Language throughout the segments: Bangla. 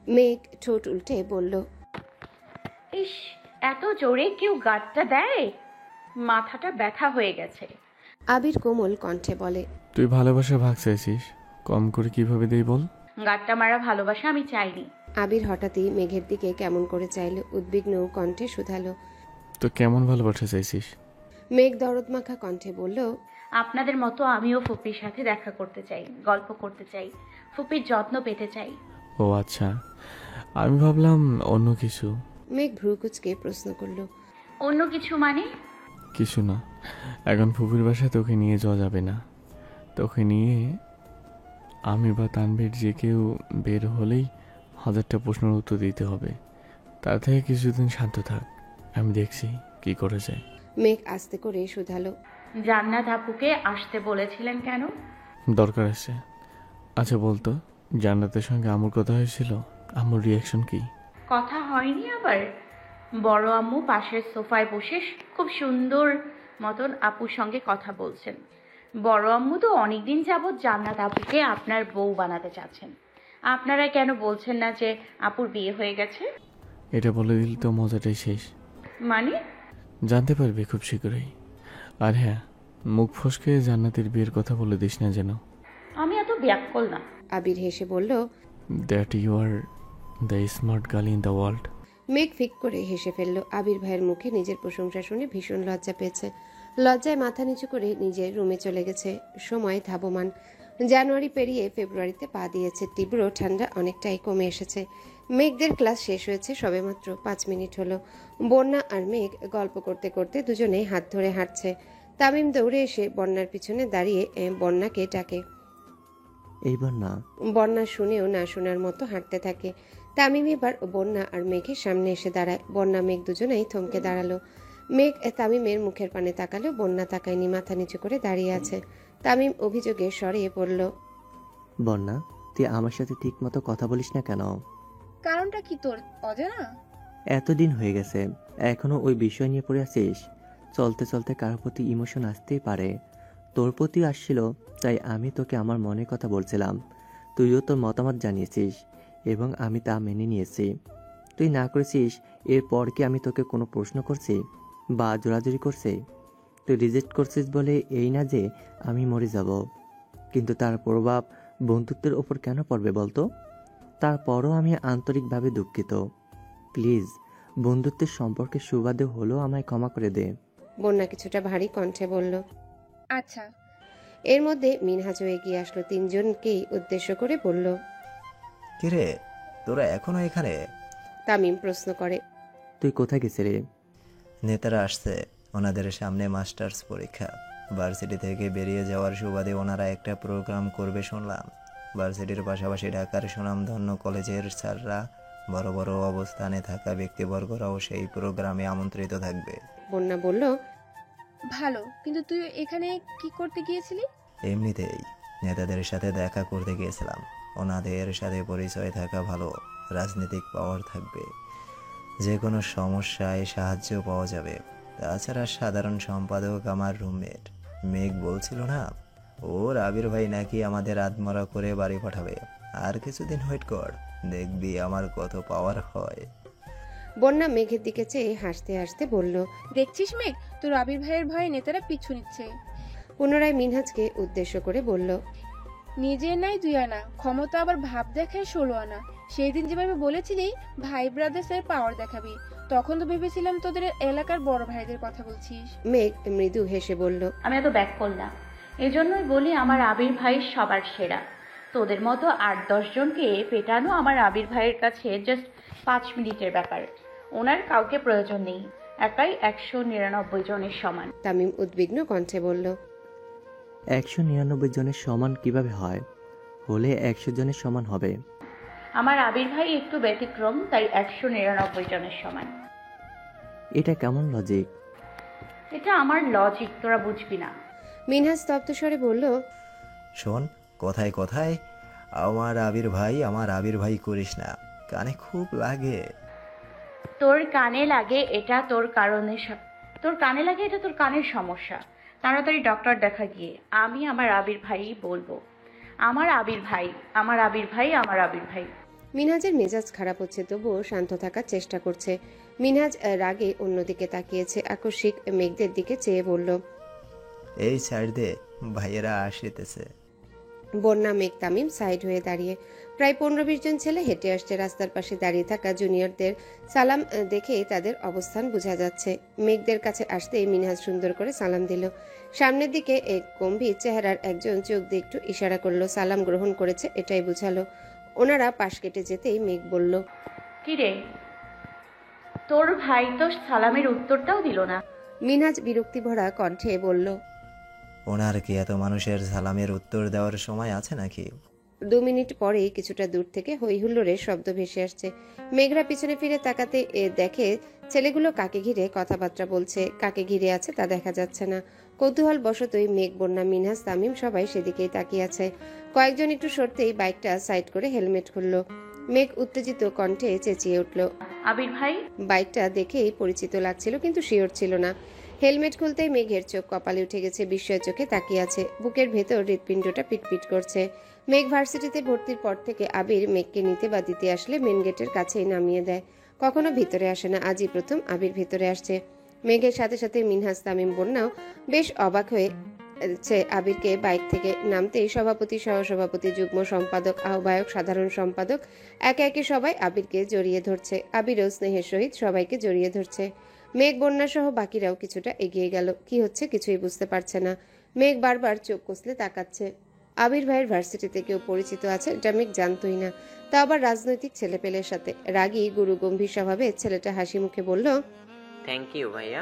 মেঘ ঠোঁট উল্টে বলল, ইস, এত জোরে কেউ গাঁটটা দেয়? মাথাটা ব্যথা হয়ে গেছে। আবির কোমল কণ্ঠে বলে, তুই ভালোবাসা ভাগ চাইছিস, কম করে কিভাবে দেই বল? গাঁটটা মারা ভালোবাসা আমি চাইনি। আবির হঠাৎই মেঘের দিকে কেমন করে চাইল, উদ্বিগ্ন কণ্ঠে শুধালো। তো কেমন ভালোবাসা চাইছিস? মেঘ দরদ মাখা কণ্ঠে বলল, আপনাদের মতো আমিও ফুপির সাথে দেখা করতে চাই, গল্প করতে চাই, ফুপির যত্ন পেতে চাই। ও আচ্ছা, আমি ভাবলাম অন্য কিছু। মেঘ ভ্রুকুচকে প্রশ্ন করল, অন্য কিছু মানে? কিছু না, এখন ফুপির বাসায় তোকে নিয়ে যাওয়া যাবে না। তোকে নিয়ে আমি বা তানভীর যে কেউ বের হলেই 1000টা প্রশ্নের উত্তর দিতে হবে। তার থেকে কিছুদিন শান্ত থাক, আমি দেখছি কি করে যায়। মেঘ আস্তে করে শুধালো, জান্নাত আপুকে আসতে বলেছিলেন কেন? দরকার আছে। আচ্ছা বলতো, জান্নাতের সঙ্গে আম্মুর কথা হয়েছিল, আম্মুর রিয়াকশন কি? কথা হয়নি আবার? বড় আম্মু পাশের সোফায় বসে খুব সুন্দর মতন আপুর সঙ্গে কথা বলছেন। বড় আম্মু তো অনেকদিন যাবৎ জান্নাত আপুকে আপনার বউ বানাতে চাচ্ছেন। আপনারা কেন বলছেন না যে আপুর বিয়ে হয়ে গেছে? এটা বলে দিল তো মজাটাই শেষ। মানে? জানতে পারবি খুব শীঘ্রই। আর হ্যাঁ, মুখ ফসকে জান্নাতের বিয়ের কথা বলে দিস না যেন। আমি এত ব্যাককল না। আবির হেসে বলল, that you are the smart girl in the world. Megh ফিক করে হেসে ফেলল। আবির ভাইয়ের মুখে নিজের প্রশংসা শুনে ভীষণ লজ্জা পেয়েছে। লজ্জায় মাথা নিচু করে নিজের রুমে চলে গেছে। সময় ধাবমান। জানুয়ারি পেরিয়ে ফেব্রুয়ারিতে পা দিয়েছে। তীব্র ঠান্ডা অনেকটাই কমে এসেছে। মেঘদের ক্লাস শেষ হয়েছে সবেমাত্র 5 মিনিট হলো। বন্যা আর মেঘ গল্প করতে করতে দুজনেই হাত ধরে হাঁটছে। তামিম দৌড়ে এসে বন্যার পিছনে দাঁড়িয়ে বন্যাকে ডাকে। এইবার না। বন্যা শুনেও না শোনার মতো হাঁটতে থাকে। তামিম এবার বন্যা আর মেঘের সামনে এসে দাঁড়ায়। বন্যা মেঘ দুজনেই থমকে দাঁড়ালো। মেঘ তামিমের মুখের পানে তাকালো, বন্যা তাকায়নি, মাথা নিচু করে দাঁড়িয়ে আছে। তামিম অভিযোগের স্বরে বলল, বন্যা, তুই আমার সাথে ঠিক মতো কথা বলিস না কেন? কারণটা কি তোর অজানা? এতদিন হয়ে গেছে, এখনো ওই বিষয় নিয়ে পড়ে আছিস? চলতে চলতে কারোর প্রতি ইমোশন আসতেই পারে। তোর প্রতিও আসছিল, তাই আমি তোকে আমার মনের কথা বলছিলাম। তুইও তোর মতামত জানিয়েছিস এবং আমি তা মেনে নিয়েছি। তুই না করেছিস, এরপর কি আমি তোকে কোনো প্রশ্ন করছি বা জোরাজুরি করছি? তুই রিজেক্ট করছিস বলে এই না যে আমি মরে যাব, কিন্তু তার প্রভাব বন্ধুত্বের ওপর কেন পড়বে বলতো? তারপরও আমি আন্তরিকভাবে দুঃখিত। প্লিজ, বন্ধুত্বের সম্পর্কে সুবাদে হলেও আমায় ক্ষমা করে দে। বন্যা কিছুটা ভারী কণ্ঠে বলল। আচ্ছা। এর মধ্যে মিনহাজও এগিয়ে আসলো। তিনজনকেই উদ্দেশ্য করে বলল, কিরে, তোরা এখনো এখানে? তামিম প্রশ্ন করে, তুই কোথায় গেছিলি রে? নেতারা আসছে, ওনাদের সামনে মাস্টার্স পরীক্ষা। ভার্সিটি থেকে বেরিয়ে যাওয়ার সুবাদে ওনারা একটা প্রোগ্রাম করবে শুনলাম। ভার্সিটির পাশাপাশি ঢাকার সুনামধন্য কলেজের স্যাররা, বড় বড় অবস্থানে থাকা ব্যক্তিবর্গরাও সেই প্রোগ্রামে আমন্ত্রিত থাকবে। বন্যা বলল, ভালো, কিন্তু তুই এখানে কি করতে গিয়েছিলি? এমনিতেই নেতাদের সাথে দেখা করতে গিয়েছিলাম। ওনাদের সাথে পরিচয় থাকা ভালো, রাজনৈতিক পাওয়ার থাকবে, যে কোনো সমস্যায় সাহায্য পাওয়া যাবে। তাছাড়া সাধারণ সম্পাদক আমার রুমমেট মেঘ বলছিল না, ওর আবির ভাই নাকি আমাদের আত্মরা করে বাড়ি পাঠাবে। আর কিছুদিন ওয়েট কর, দেখবি আমার কত পাওয়ার হয়। বন্যা মেঘের দিকে চেয়ে হাসতে হাসতে বলল। দেখছিস মেঘ, তোর আবির ভাইয়ের ভয়ে নেতারা পিছু নিচ্ছে। পুনরায় মিনহাজকে উদ্দেশ্য করে বলল, নিজের নাই দুই আনা, ক্ষমতা আবার ভাব দেখায় 16 আনা। সেই দিন যেভাবে বলেছিলি ভাই ব্রাদার্সের পাওয়ার দেখাবি, তখন তো ভেবেছিলাম তোদের এলাকার বড় ভাইদের কথা বলছিস। মেঘ মৃদু হেসে বলল, আমি এত ব্যাককল না। এজন্যই বলি আমার আবির ভাই সবার সেরা। তোদের মতো 8-10 জনকে পেটানো আমার আবির ভাইয়ের কাছে জাস্ট 5 মিনিটের ব্যাপার। ওনার কাউকে প্রয়োজন নেই, একাই 199 জনের সমান। তামিম উদ্বিগ্ন কণ্ঠে বলল, 199 জনের সমান কিভাবে হয়? হলে 100 জনের সমান হবে। আমার আবির ভাই একটু ব্যতিক্রম, তাই 199 জনের সমান। এটা কেমন লজিক? এটা আমার লজিক, তোরা বুঝবি না। মিনহাজ স্তব্ধ স্বরে বলল, শোন, কথায় কথায় আমার আবির ভাই করিস না, কানে খুব লাগে। তোর কানে লাগে এটা তোর কারণে, তোর কানে লাগে এটা তোর কানের সমস্যা। তাড়াতাড়ি ডক্টর দেখা গিয়ে। আমি আমার আবির ভাই বলবো। আমার আবির ভাই, আমার আবির ভাই, আমার আবির ভাই। মিনহাজের মেজাজ খারাপ হচ্ছে, তবুও শান্ত থাকার চেষ্টা করছে। মিনহাজ রাগে অন্যদিকে তাকিয়েছে, আকস্মিক মেঘদের দিকে চেয়ে বলল, এই সাইড দিয়ে ভাইয়েরা আসিতেছে। বন্যা, মেঘ, তামিম সাইড হয়ে দাঁড়িয়ে। প্রায় 15-20 জন ছেলে হেঁটে আসছে। রাস্তার পাশে দাঁড়িয়ে থাকা জুনিয়রদের সালাম দেখেই তাদের অবস্থান বোঝা যাচ্ছে। মেঘদের কাছে আসতেই মিনহাজ সুন্দর করে সালাম দিল। সামনের দিকে এক গম্ভীর চেহারার একজন চোখ দিয়ে একটু ইশারা করলো, সালাম গ্রহণ করেছে এটাই বুঝালো। ওনারা পাশ কেটে যেতেই মেঘ বলল, কিরে, তোর ভাই তো সালামের উত্তরটাও দিল না। মিনহাজ বিরক্তিভরা কণ্ঠে বলল, ওনার কি এত মানুষের সালামের উত্তর দেওয়ার সময় আছে নাকি? 2 মিনিট পরেই কিছুটা দূর থেকে হই হুল্লোড়ের শব্দ ভেসে আসছে। মেঘরা পিছনে ফিরে তাকাতে দেখে ছেলেগুলো কাকে ঘিরে কথাবার্তা বলছে। কাকে ঘিরে আছে তা দেখা যাচ্ছে না। কৌতূহল বশতই মেঘ, বন্যা, মিনহাজ, তামিম সবাই সেদিকেই তাকিয়ে আছে। কয়েকজন একটু সরতেই বাইকটা সাইড করে হেলমেট খুলল। মেঘ উত্তেজিত কণ্ঠে চেঁচিয়ে উঠল। আবির ভাই। বাইকটা দেখেই পরিচিত লাগছিল, কিন্তু শিওর ছিল না। হেলমেট খুলতেই মেঘের চোখ কপালে উঠে গেছে, বিস্ময় চোখে তাকিয়ে আছে। বুকের ভেতর হৃৎপিণ্ডটা পিটপিট করছে। মেঘ ভার্সিটিতে ভর্তির পর থেকে আবির মেঘকে নিতে বা দিতে আসলে মেন গেটের কাছেই নামিয়ে দেয়, কখনো ভিতরে আসে না। আজই প্রথম আবির ভিতরে আসছে। মেঘের সাথে সাথে মিনহাজ, তামিম, বন্যাও বেশ অবাক হয়ে আবিরকে বাইক থেকে নামতেই সভাপতি, সহসভাপতি, যুগ্ম সম্পাদক, আহ্বায়ক, সাধারণ সম্পাদক একে একে সবাই আবিরকে জড়িয়ে ধরছে। আবিরও স্নেহের সহিত সবাইকে জড়িয়ে ধরছে। মেঘ, বন্যা সহ বাকিরাও কিছুটা এগিয়ে গেল। কি হচ্ছে কিছুই বুঝতে পারছে না। মেঘ বারবার চোখ কষলে তাকাচ্ছে। আবির ভাইয়ের ভার্সিটিতে কেউ পরিচিত আছে এটা মেঘ জানতই না, তা আবার রাজনৈতিক ছেলেপেলের সাথে। রাগী গুরু গম্ভীর স্বভাবে ছেলেটা হাসি মুখে বলল, থ্যাংক ইউ ভাইয়া,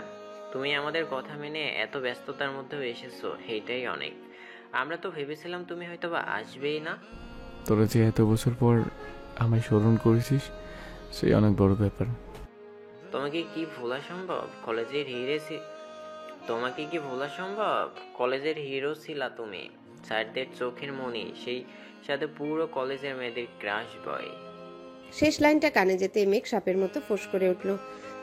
তুমি আমাদের কথা মেনে এত ব্যস্ততার মধ্যেও এসেছো, এইটাই অনেক। আমরা তো ভেবেছিলাম তুমি হয়তো বা আসবেই না। তোরা যে এত বছর পর আমায় স্মরণ করেছিস, সেই অনেক বড় ব্যাপার। তোমাকে কি ভোলা সম্ভব? তোমাকে কি ভোলা সম্ভব? কলেজের হিরো ছিলা তুমি, স্যারদের চোখের মণি, সেই সাথে পুরো কলেজের মেয়েদের ক্রাশ বয়। শেষ লাইনটা কানে যেতে মেঘ সাপের মতো ফোঁস করে উঠল।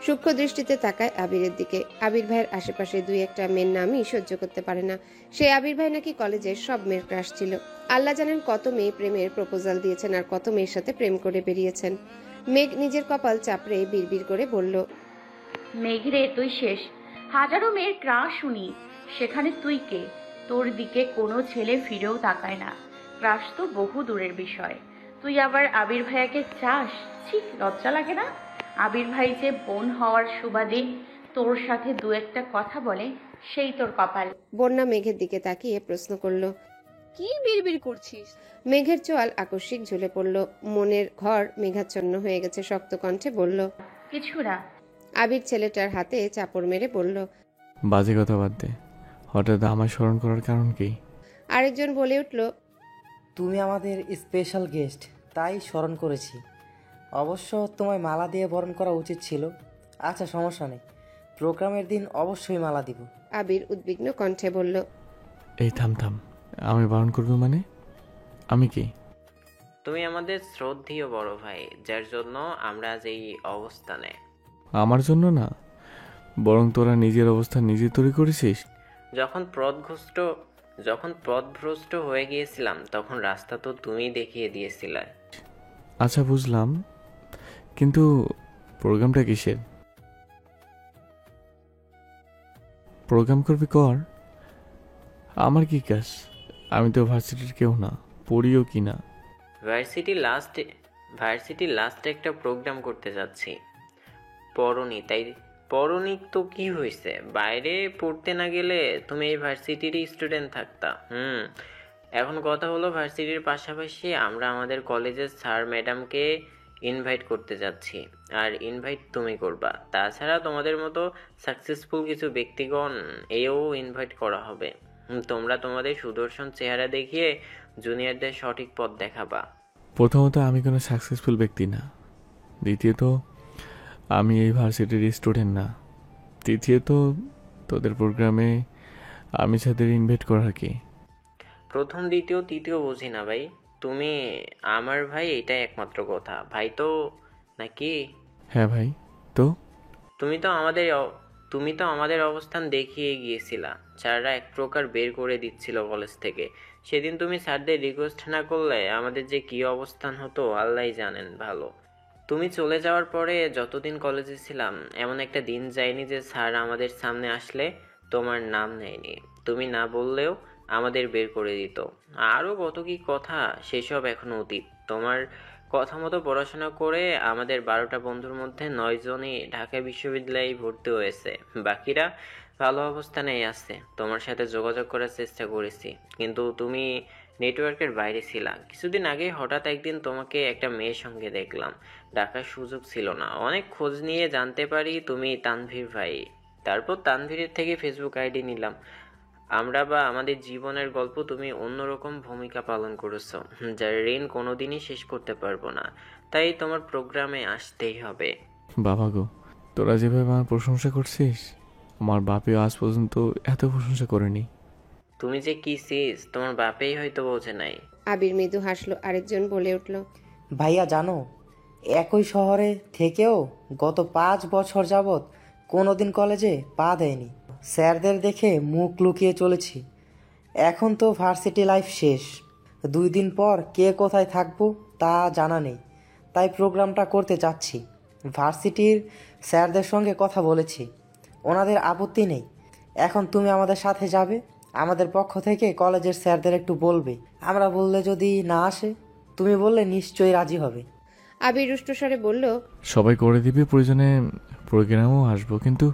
সূক্ষ্ম দৃষ্টিতে তাকায় আবিরের দিকে। আবির ভাইয়ের আশেপাশে 2-1টা মেয়ের নামই সহ্য করতে পারে না। সে আবির ভাই নাকি কলেজের সব মেয়ের ক্রাশ ছিল। আল্লাহ জানেন কত মেয়ে প্রেমের প্রপোজাল দিয়েছেন আর কত মেয়ের সাথে প্রেম করে বেরিয়েছেন। মেঘ নিজের কপাল চাপড়ে বিড়বিড় করে বলল, মেঘরে তুই শেষ। হাজারো মেয়ের ক্রাশ শুনি, সেখানে তুই কে? তোর দিকে কোনো ছেলে ফিরেও তাকায় না। ক্রাশ তো বহু দূরের বিষয়, তুই আবার আবির ভাইয়াকে চাস? ঠিক লজ্জা লাগে না? আবির ভাই যে বোন হওয়ার সুবাদে তোর সাথে 2-1টা কথা বলে, সেই তোর কপাল। বন্যা মেঘের দিকে তাকিয়ে প্রশ্ন করল। কি বিড়বিড় করছিস? মেঘের চোয়াল আকস্মিক ঝুলে পড়ল। মনের ঘর মেঘাচ্ছন্ন হয়ে গেছে। শক্ত কণ্ঠে বলল, কিছু না। আবির ছেলেটার হাতে চাপড় মেরে বলল, বাজে কথা বাদ দে, হঠাৎ আমায় স্মরণ করার কারণ কি? আরেকজন বলে উঠল, তুমি আমাদের স্পেশাল গেস্ট, তাই স্মরণ করেছি। অবশ্য তোমায় মালা দিয়ে বরণ করা উচিত ছিল। আচ্ছা, সমস্যা নেই, প্রোগ্রামের দিন অবশ্যই মালা দিব। আবির উদ্বিগ্ন কণ্ঠে বলল, এই থাম থাম, আমি বারণ করবো মানে? আমি কি? তুমি আমাদের শ্রদ্ধেয় বড় ভাই, যার জন্য আমরা আজ এই অবস্থানে। আমার জন্য না, বরং তোরা নিজের অবস্থা নিজে তৈরি করেছিস। যখন পথভ্রষ্ট হয়ে গিয়েছিলাম, তখন রাস্তা তো তুমি দেখিয়ে দিয়েছিলে। আচ্ছা বুঝলাম, কিন্তু প্রোগ্রামটা কিসের? প্রোগ্রাম করবি কর, আমার কি কাজ? আমি তো ভার্সিটির কেউ না, পড়িও কি না। ভার্সিটি লাস্টে একটা প্রোগ্রাম করতে যাচ্ছি। পড়নি তো কি হয়েছে? বাইরে পড়তে না গেলে তুমি এই ভার্সিটিরই স্টুডেন্ট থাকতা। এখন কথা হলো, ভার্সিটির পাশাপাশি আমরা আমাদের কলেজের স্যার ম্যাডামকে ইনভাইট করতে যাচ্ছি, আর ইনভাইট তুমি করবা। তাছাড়া তোমাদের মতো সাকসেসফুল কিছু ব্যক্তিগণ এও ইনভাইট করা হবে। তোমরা তোমাদের সুদর্শন চেহারা দেখিয়ে জুনিয়রদের সঠিক পথ দেখাবা। প্রথমত আমি কোনো সাকসেসফুল ব্যক্তি না, দ্বিতীয়ত আমি এই ভার্সিটির স্টুডেন্ট না, তৃতীয়ত তোদের প্রোগ্রামে আমি যাদের ইনভাইট করার কি? প্রথম, দ্বিতীয়, তৃতীয় বুঝি না ভাই। তুমি আমার ভাই, এটাই একমাত্র কথা। ভাই তো নাকি? হ্যাঁ ভাই, তো তুমি তো তুমি তো আমাদের অবস্থান দেখিয়ে গিয়েছিলা। স্যাররা এক প্রকার বের করে দিচ্ছিল কলেজ থেকে। সেদিন তুমি স্যারদের রিকোয়েস্ট না করলে আমাদের যে কী অবস্থান হতো আল্লাহই জানেন ভালো। তুমি চলে যাওয়ার পরে যতদিন কলেজে ছিলাম এমন একটা দিন যায়নি যে স্যার আমাদের সামনে আসলে তোমার নাম নেয়নি। তুমি না বললেও আমাদের বের করে দিত। আরও কত কি কথা, সেসব এখনো অতীত। তোমার কথা মতো পড়াশোনা করে আমাদের 12টা বন্ধুর মধ্যে 9 জনই ঢাকা বিশ্ববিদ্যালয়ে ভর্তি হয়েছে, বাকিরা ভালো অবস্থানেই আছে। তোমার সাথে যোগাযোগ করার চেষ্টা করেছি, কিন্তু তুমি নেটওয়ার্কের বাইরে ছিলা। কিছুদিন আগে হঠাৎ একদিন তোমাকে একটা মেয়ের সঙ্গে দেখলাম, ডাকার সুযোগ ছিল না। অনেক খোঁজ নিয়ে জানতে পারি তুমি তানভীর ভাই। তারপর তানভীরের থেকে ফেসবুক আইডি নিলাম। আমরা বা আমাদের জীবনের গল্প তুমি অন্যরকম ভূমিকা পালন করেছো, যার ঋণ কোনোদিনই শেষ করতে পারবো না। তাই তোমার প্রোগ্রামে আসতেই হবে। বাবা গো, তোরা যেভাবে আমার প্রশংসা করছিস, আমার বাপেও আজ পর্যন্ত এত প্রশংসা করেনি। তুমি যে কি সিস তোমার বাপেই হয়তো বোঝে নাই। আবির মৃদু হাসলো। আরেকজন বলে উঠল, ভাইয়া জানো, একই শহরে থেকেও গত 5 বছর যাবৎ কোনোদিন কলেজে পা দেয়নি। স্যারদের দেখে মুখ লুকিয়ে চলেছি। এখন তো ভার্সিটি লাইফ শেষ, 2 দিন পর কে কোথায় থাকবো তা জানা নেই। তাই প্রোগ্রামটা করতে চাচ্ছি। ভার্সিটির স্যারদের সঙ্গে কথা বলেছি, ওনাদের আপত্তি নেই। এখন তুমি আমাদের সাথে যাবে। আমাদের পক্ষ থেকে কলেজের স্যারদের একটু বলবে। আমরা বললে যদি না আসে, তুমি বললে নিশ্চয়ই রাজি হবে। আবির রুষ্টস্বরে বলল, সবাই করে দিবে, প্রয়োজনে প্রোগ্রামও আসবো, কিন্তু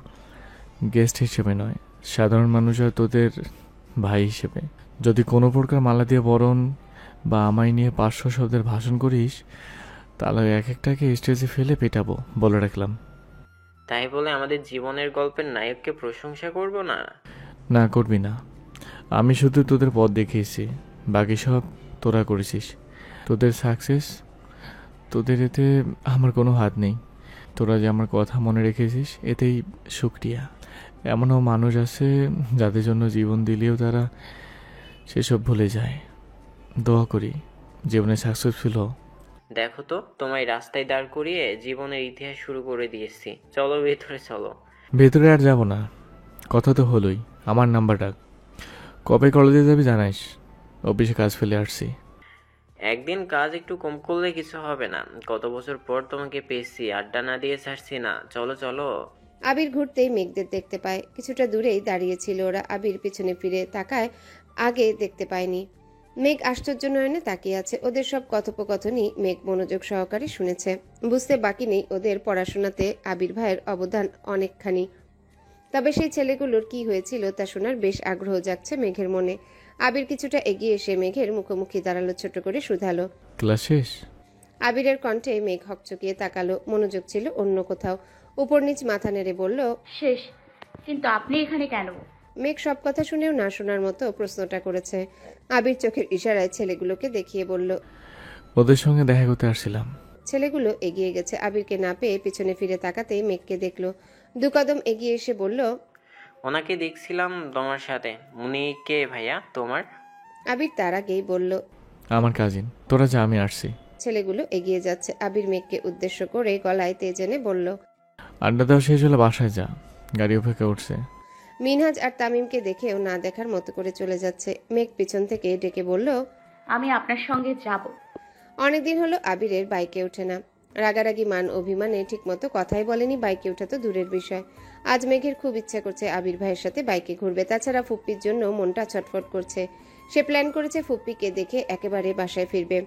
গেস্ট হিসেবে নয়, সাধারণ মানুষ আর তোদের ভাই হিসেবে। যদি কোনো প্রকার মালা দিয়ে বরণ বা আমায় নিয়ে 500 শব্দের ভাষণ করিস, তাহলে এক একটাকে স্টেজে ফেলে পেটাবো, বলে রাখলাম। তাই বলে আমাদের জীবনের গল্পের নায়ককে প্রশংসা করব না? না, করবি না। আমি শুধু তোদের পথ দেখিয়েছি, বাকি সব তোরা করেছিস। তোদের সাকসেস, তোদের এতে আমার কোনো হাত নেই। তোরা যে আমার কথা মনে রেখেছিস, এতেই শুকরিয়া। এমনও মানুষ আছে যাদের জন্য জীবন দিলেও তারা সেসব ভুলে যায়। দোয়া করি জীবনে সাকসেসফুল হও। দেখো তো, তোমায় রাস্তায় দাঁড় করিয়ে জীবনের ইতিহাস শুরু করে দিয়েছি। চলো ভেতরে চলো। ভেতরে আর যাব না, কথা তো হলোই। আমার নাম্বার ডাক। কবে কলেজে যাবি জানাইস। অফিসে কাজ ফেলে আসছি। একদিন কাজ একটু কম করলে কিছু হবে না। কত বছর পর তোমাকে পেয়েছি, আড্ডা না দিয়ে ছাড়ছি না। চলো চলো। আবির ঘুরতেই মেঘদের দেখতে পায়। কিছুটা দূরেই দাঁড়িয়েছিল ওরা। আবির পিছনে ফিরে তাকায়, আগে দেখতে পায়নি। মেঘ আশ্চর্য নয়নে তাকিয়ে আছে। ওদের সব কথোপকথনই মেঘ মনোযোগ সহকারে শুনেছে। বুঝতে বাকি নেই ওদের পড়াশোনাতে আবির ভাইয়ের অবদান অনেকখানি। তবে সেই ছেলেগুলোর কি হয়েছিল তা শোনার বেশ আগ্রহ জাগছে মেঘের মনে। আবির কিছুটা এগিয়ে এসে মেঘের মুখোমুখি দাঁড়ালো, ছোট করে শুধালো। ক্লাস শেষ? আবিরের কণ্ঠে মেঘ হকচকিয়ে তাকালো। মনোযোগ ছিল অন্য কোথাও। উপর নিচ মাথা নেড়ে বলল, শেষ। কিন্তু আপনি এখানে কেন? মেঘ সব কথা শুনেও না শোনার মতো প্রশ্নটা করেছে। আবির চোখের ইশারায় ছেলেগুলোকে দেখিয়ে বলল, ওদের সঙ্গে দেখা করতে আসছিলাম। ছেলেগুলো এগিয়ে গেছে। আবিরকে না পেয়ে পিছনে ফিরে তাকাতেই মেঘকে দেখলো। 2 কদম এগিয়ে এসে বলল, ওনাকে দেখছিলাম তোমার সাথে। উনি কে ভাইয়া তোমার? আবির তার আগেই বলল, আমার কাজিন। তোরা যা, আমি আসছি। ছেলেগুলো এগিয়ে যাচ্ছে। আবির মেঘকে উদ্দেশ্য করে গলায় তেজ এনে বলল, আড্ডা দেওয়া শেষ হলে বাসায় যা, গাড়ি অপেক্ষা উঠছে। মিনহাজ আর তামিমকে দেখেও না দেখার মতো করে চলে যাচ্ছে। মেঘ পিছন থেকে ডেকে বলল, আমি আপনার সঙ্গে যাব। অনেকদিন হলো আবিরের বাইকে ওঠে না। রাগারাগি মান অভিমানে ঠিকমতো কথাই বলেনি, বাইকে ওঠা তো দূরের বিষয়। আজ মেঘের খুব ইচ্ছা করছে আবির ভাইয়ের সাথে বাইকে ঘুরবে। তাছাড়া ফুপ্পির জন্য মনটা ছটফট করছে। সে প্ল্যান করেছে ফুপ্পিকে দেখে একেবারে বাসায় ফিরবে।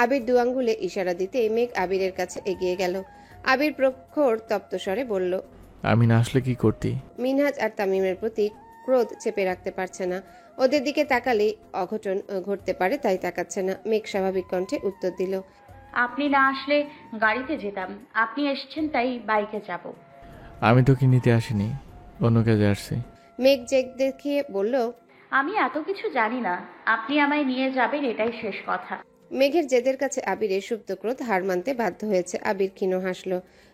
আবির 2 আঙ্গুলে ইশারা দিতে মেঘ আবিরের কাছে এগিয়ে গেল। আবির প্রখর তপ্ত স্বরে বলল, আমি না আসলে কি করতি? মিনহাজ আর তামিমের প্রতি ক্রোধ চেপে রাখতে পারছে না। ওদের দিকে তাকালেই অঘটন ঘটতে পারে, তাই তাকাচ্ছে না। মেঘ স্বাভাবিক কণ্ঠে উত্তর দিল, আপনি না আসলে গাড়িতে যেতাম। আপনি এসেছেন তাই বাইকে যাব। আমি তোকে নিতে আসিনি, অন্য কাজে আসছি। মেঘ জেদ দেখিয়ে বলল, আমি এত কিছু জানি না। আপনি আমায় নিয়ে যাবেন, এটাই শেষ কথা। মেঘের জেদের কাছে আবিরের সুপ্ত ক্রোধ হার মানতে বাধ্য হয়েছে। আবির ক্ষীণ হাসল।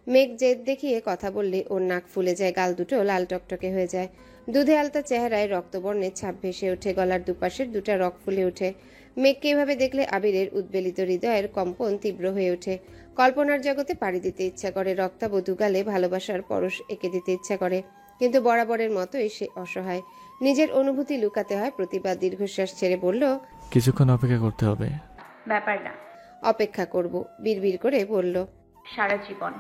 মেঘ জেদ দেখিয়ে কথা বললে ওর নাক ফুলে যায়, গাল দুটো লাল টকটকে হয়ে যায়। দুধে আলতা চেহারায় রক্তবর্ণের ছাপ ভেসে ওঠে, গলার দুপাশের 2টা রগ ফুলে ওঠে। মেঘকে এভাবে দেখলে আবিরের উদ্বেলিত হৃদয়ের কম্পন তীব্র হয়ে ওঠে। কল্পনার জগতে পাড়ি দিতে ইচ্ছা করে, রক্তাভ দুগালে ভালোবাসার পরশ এঁকে দিতে ইচ্ছা করে। কিন্তু বরাবরের মতোই সে অসহায়। নিজের অনুভূতি লুকাতে হয়। প্রতিভা দীর্ঘশ্বাস ছেড়ে বলল, কিছুক্ষণ অপেক্ষা করতে হবে। ব্যাপার না, অপেক্ষা করব, বিড়বিড় করে বলল। সারা জীবন।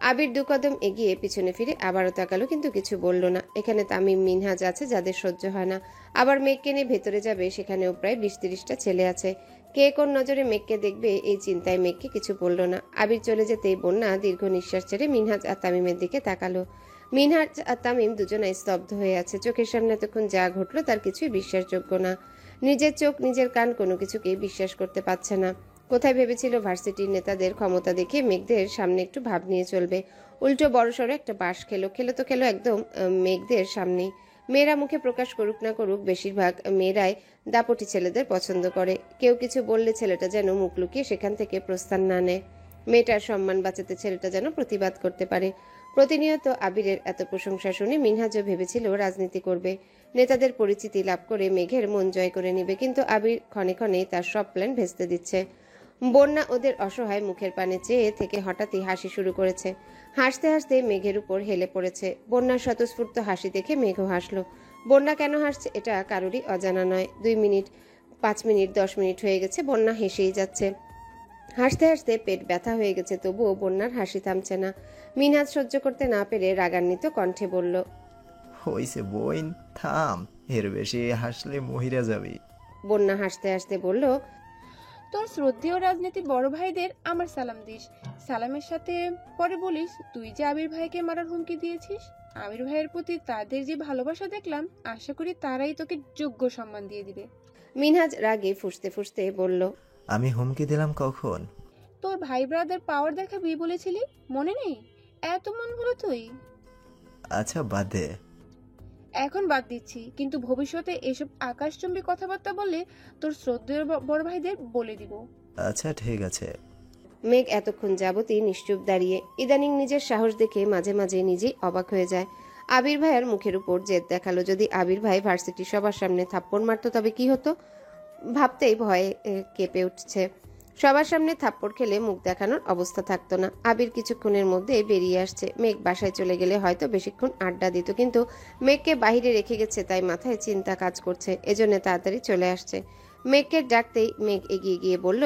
আবির দু কদম এগিয়ে পিছনে ফিরে আবারও তাকালো, কিন্তু কিছু বলল না। এখানে তামিম, মিনহাজ আছে যাদের সহ্য হয় না। আবার মেঘকে নিয়ে ভেতরে যাবে, সেখানেও প্রায় 20-30টা ছেলে আছে। কে কোন নজরে মেঘকে দেখবে এই চিন্তায় মেঘকে কিছু বলল না। আবির চলে যেতেই বন্যা দীর্ঘ নিঃশ্বাস ছেড়ে মিনহাজ আর তামিমের দিকে তাকালো। মিনহাজ আর তামিম দুজনাই স্তব্ধ হয়ে আছে। চোখের সামনে এতক্ষণ যা ঘটলো তার কিছুই বিশ্বাসযোগ্য না। নিজের চোখ, নিজের কান, কোনো কিছুকেই বিশ্বাস করতে পারছে না। কোথায় ভেবেছিল ভার্সিটির নেতাদের ক্ষমতা দেখে মেঘদের সামনে একটু ভাব নিয়ে চলবে, উল্টো বড়সড় একটা বাঁশ খেলো তো একদম মেঘদের সামনেই। মেয়েরা মুখে প্রকাশ করুক না করুক, বেশিরভাগ মেয়েরাই দাপটি ছেলেদের পছন্দ করে। কেউ কিছু বললে ছেলেটা যেন মুখ লুকিয়ে সেখান থেকে প্রস্থান না নেয়। মেয়েটার সম্মান বাঁচাতে ছেলেটা যেন প্রতিবাদ করতে পারে। প্রতিনিয়ত আবিরের এত প্রশংসা শুনে মিনহাজও ভেবেছিল রাজনীতি করবে, নেতাদের পরিচিতি লাভ করে মেঘের মন জয় করে নেবে। কিন্তু আবির ক্ষণে ক্ষণে তার সব প্ল্যান ভেস্তে দিচ্ছে। বন্যা ওদের অসহায় মুখের পানে চেয়ে থেকে হঠাৎই হাসি শুরু করেছে। হাসতে হাসতে মেঘের উপর হেলে পড়েছে। বন্যার স্বতঃস্ফূর্ত হাসি দেখে মেঘও হাসলো। বন্যা কেন হাসছে এটা কারোরই অজানা নয়। 2 মিনিট, 5 মিনিট, 10 মিনিট হয়ে গেছে, বন্যা হেসেই যাচ্ছে। হাসতে হাসতে পেট ব্যথা হয়ে গেছে, তবুও বন্যার হাসি থামছে না। মিনহাজ সহ্য করতে না পেরে রাগান্বিত কণ্ঠে বলল, হইছে বইন, থাম, এর বেশি হাসলে মহিরা যাবি। বন্যা হাসতে হাসতে বলল, তোর শ্রদ্ধেয় রাজনীতির বড় ভাইদের আমার সালাম দিস। সালামের সাথে পরে বলিস তুই যে আবির ভাইকে মারার হুমকি দিয়েছিস। আবির ভাইয়ের প্রতি তাদের যে ভালোবাসা দেখলাম, আশা করি তারাই তোকে যোগ্য সম্মান দিয়ে দিবে। মিনহাজ রাগে ফুঁসতে ফুঁসতে বলল, আমি হুমকি দিলাম কখন? তোর ভাই ব্রাদার পাওয়ার দেখাবি বলেছিলি, মনে নেই? এত মন হলো তুই? আচ্ছা বাদ দে। এখন বাদ দিচ্ছি, কিন্তু ভবিষ্যতে এসব আকাশচুম্বী কথাবার্তা বললে তোর শ্রদ্ধেয় বড় ভাইদের বলে দিব। আচ্ছা ঠিক আছে। মেঘ এতক্ষণ যাবতই নিশ্চুপ দাঁড়িয়ে। ইদানিং নিজের সাহস দেখে মাঝে মাঝে নিজেই অবাক হয়ে যায়। আবির ভাইয়ের মুখের উপর জেদ দেখালো। যদি আবির ভাই ভার্সিটি সবার সামনে থাপ্পড় মারতো তবে কি হতো? ভাবতেই ভয়ে কেঁপে উঠছে। সবার সামনে থাপ্পড় খেলে মুখ দেখানোর অবস্থা থাকতো না। আবির কিছুক্ষণের মধ্যে বেরিয়ে আসছে। মেঘ বাসায় চলে গেলে হয়তো বেশিক্ষণ আড্ডা দিত, কিন্তু মেঘকে বাইরে রেখে গেছে, তাই মাথায় চিন্তা কাজ করছে। এজন্য তাড়াতাড়ি চলে আসছে। মেঘকে ডাকতেই মেঘ এগিয়ে গিয়ে বলল,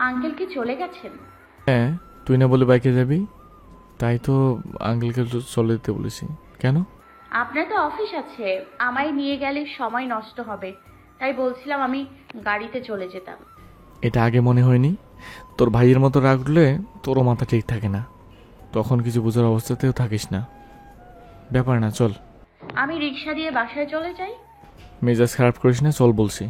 আঙ্কেল কি চলে গেছেন? হ্যাঁ, তুই না বলে বাইকে যাবি, তাই তো আঙ্কেলকে চলে যেতে বলেছি। কেন? আপনার তো অফিস আছে, আমায় নিয়ে গেলে সময় নষ্ট হবে, তাই বলছিলাম আমি গাড়িতে চলে যেতাম। এটা আগে মনে হয়নি? তোর ভাইয়ের মতো রাগ উঠলে তোরও মাথা ঠিক থাকে না, তখন কিছু বোঝার অবস্থাতেও থাকিস না। ব্যাপার না, চল। আমি রিক্সা দিয়ে বাসায় চলে যাই। মেজাজ খারাপ করিস না, চল বলছি।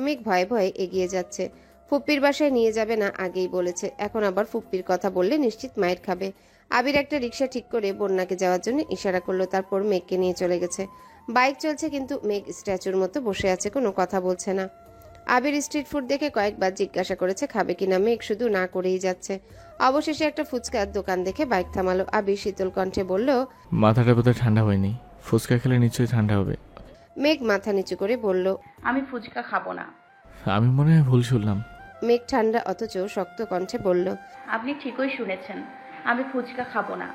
মেঘ ভয়ে ভয়ে এগিয়ে যাচ্ছে। ফুপ্পির বাসায় নিয়ে যাবে না আগেই বলেছে, এখন আবার ফুপ্পির কথা বললে নিশ্চিত মায়ের খাবে। আবির একটা রিক্সা ঠিক করে বন্যাকে যাওয়ার জন্য ইশারা করলো, তারপর মেঘকে নিয়ে চলে গেছে। বাইক চলছে, কিন্তু মেঘ স্ট্যাচুর মতো বসে আছে, কোনো কথা বলছে না। আবির স্ট্রিট ফুড দেখে কয়েকবার জিজ্ঞাসা করেছে খাবে কিনা, মেঘ শুধু না করেই যাচ্ছে। অবশেষে একটা ফুচকার দোকান দেখে বাইক থামালো। আবির শীতল কণ্ঠে বলল, মাথাটা বোধহয় ঠান্ডা হয়নি, ফুচকা খেলে নিশ্চয়ই ঠান্ডা হবে। মেঘ মাথা নিচু করে বলল, আমি ফুচকা খাবো না। আমি মনে হয় ভুল শুনলাম। মেঘ ঠান্ডা অথচ শক্ত কণ্ঠে বলল, আপনি ঠিকই শুনেছেন, আমি ফুচকা খাবো না।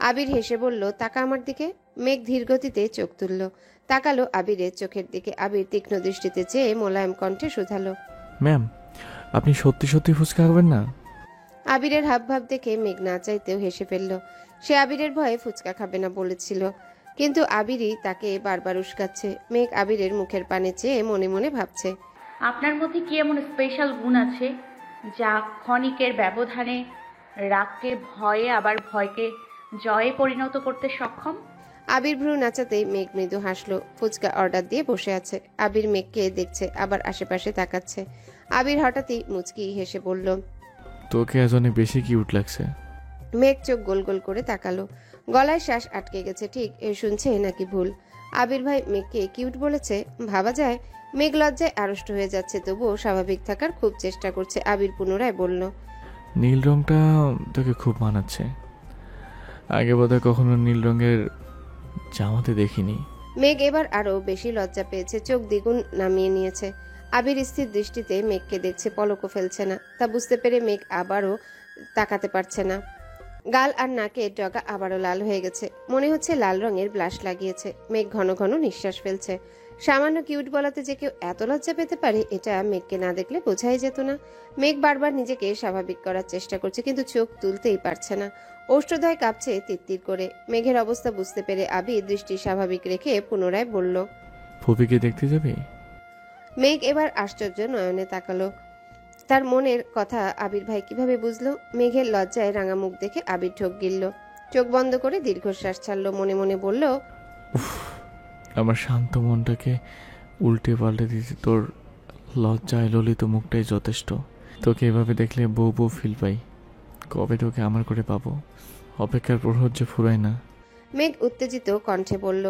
আবির হেসে বলল, তাকা আমার দিকে। মেঘ ধীর গতিতে চোখ তুলল, তাকালো আবিরের চোখের দিকে। আবির তীক্ষ্ণ দৃষ্টিতে চেয়ে মোলায়েম কণ্ঠে শুধালো, ম্যাম, আপনি সত্যি সত্যি ফুচকা খাবেন না? আবিরের হাবভাব দেখে মেঘ না চাইতেও হেসে ফেলল। সে আবিরের ভয়ে ফুচকা খাবে না বলেছিল, কিন্তু আবিরই তাকে বারবার উস্কাচ্ছে। মেঘ আবিরের মুখের পানে চেয়ে মনে মনে ভাবছে, আপনার মধ্যে কি এমন স্পেশাল গুণ আছে যা ক্ষণিকের ব্যবধানে রাগকে ভয়ে আবার ভয়কে জয়ে পরিণত করতে সক্ষম? আবির ভ্রু নাচাতেই মেঘ মৃদু হাসলো। ফুচকা অর্ডার দিয়ে বসে আছে। আবির মেঘকে দেখছে, আবার আশেপাশে তাকাচ্ছে। আবির হঠাৎই মুচকি হেসে বলল, তোকে আজ অনেক বেশি কিউট লাগছে। মেঘ চোখ গোল গোল করে তাকালো। গলায় শ্বাস আটকে গেছে, ঠিক শুনছে নাকি ভুল। আবির ভাই মেঘকে কিউট বলেছে, ভাবা যায়। মেঘ লজ্জায় আড়ষ্ট হয়ে যাচ্ছে, তবুও স্বাভাবিক থাকার খুব চেষ্টা করছে। আবির পুনরায় বলল, নীল রংটা তোকে খুব মানাচ্ছে, আগে বোধহয় কখনো নীল রঙের জামাতে দেখিনি। মেঘ এবার আরো বেশি লজ্জা পেয়েছে, চোখ দ্বিগুণ নামিয়ে নিয়েছে। আবির স্থির দৃষ্টিতে মেঘকে দেখছে, পলকও ফেলছে না। তা বুঝতে পেরে মেঘ আবারও তাকাতে পারছে না। গাল আর নাকের ডগা আবারও লাল হয়ে গেছে, মনে হচ্ছে লাল রঙের ব্লাশ লাগিয়েছে। মেঘ ঘন ঘন নিঃশ্বাস ফেলছে। সামান্য কিউট বলাতে যে কেউ এত লজ্জা পেতে পারে এটা মেঘকে না দেখলে বোঝাই যেত না। মেঘ বারবার নিজেকে স্বাভাবিক করার চেষ্টা করছে, কিন্তু চোখ তুলতেই পারছে না। ওষ্ঠদ্বয় কাঁপছে তিত্তির করে। মেঘের অবস্থা বুঝতে পেরে আবির দৃষ্টি স্বাভাবিক রেখে পুনরায় বলল, ফুপিকে দেখতে যাবি? মেঘ এবার আশ্চর্য নয়নে তাকালো। তার মনের কথা আবির ভাই কিভাবে বুঝলো? মেঘের লজ্জায় রাঙা মুখ দেখে আবির ঢোক গিলল, চোখ বন্ধ করে দীর্ঘশ্বাস ছাড়লো। মনে মনে বলল, আমার শান্ত মনটাকে উল্টে পাল্টে দিতে তোর লজ্জায় ললিত মুখটাই যথেষ্ট। তোকে এভাবে দেখলে বউ বউ ফিল পাই। কবে তোকে আমার করে পাবো? অপেক্ষার প্রহর যে ফুরায় না। মেঘ উত্তেজিত কণ্ঠে বলল,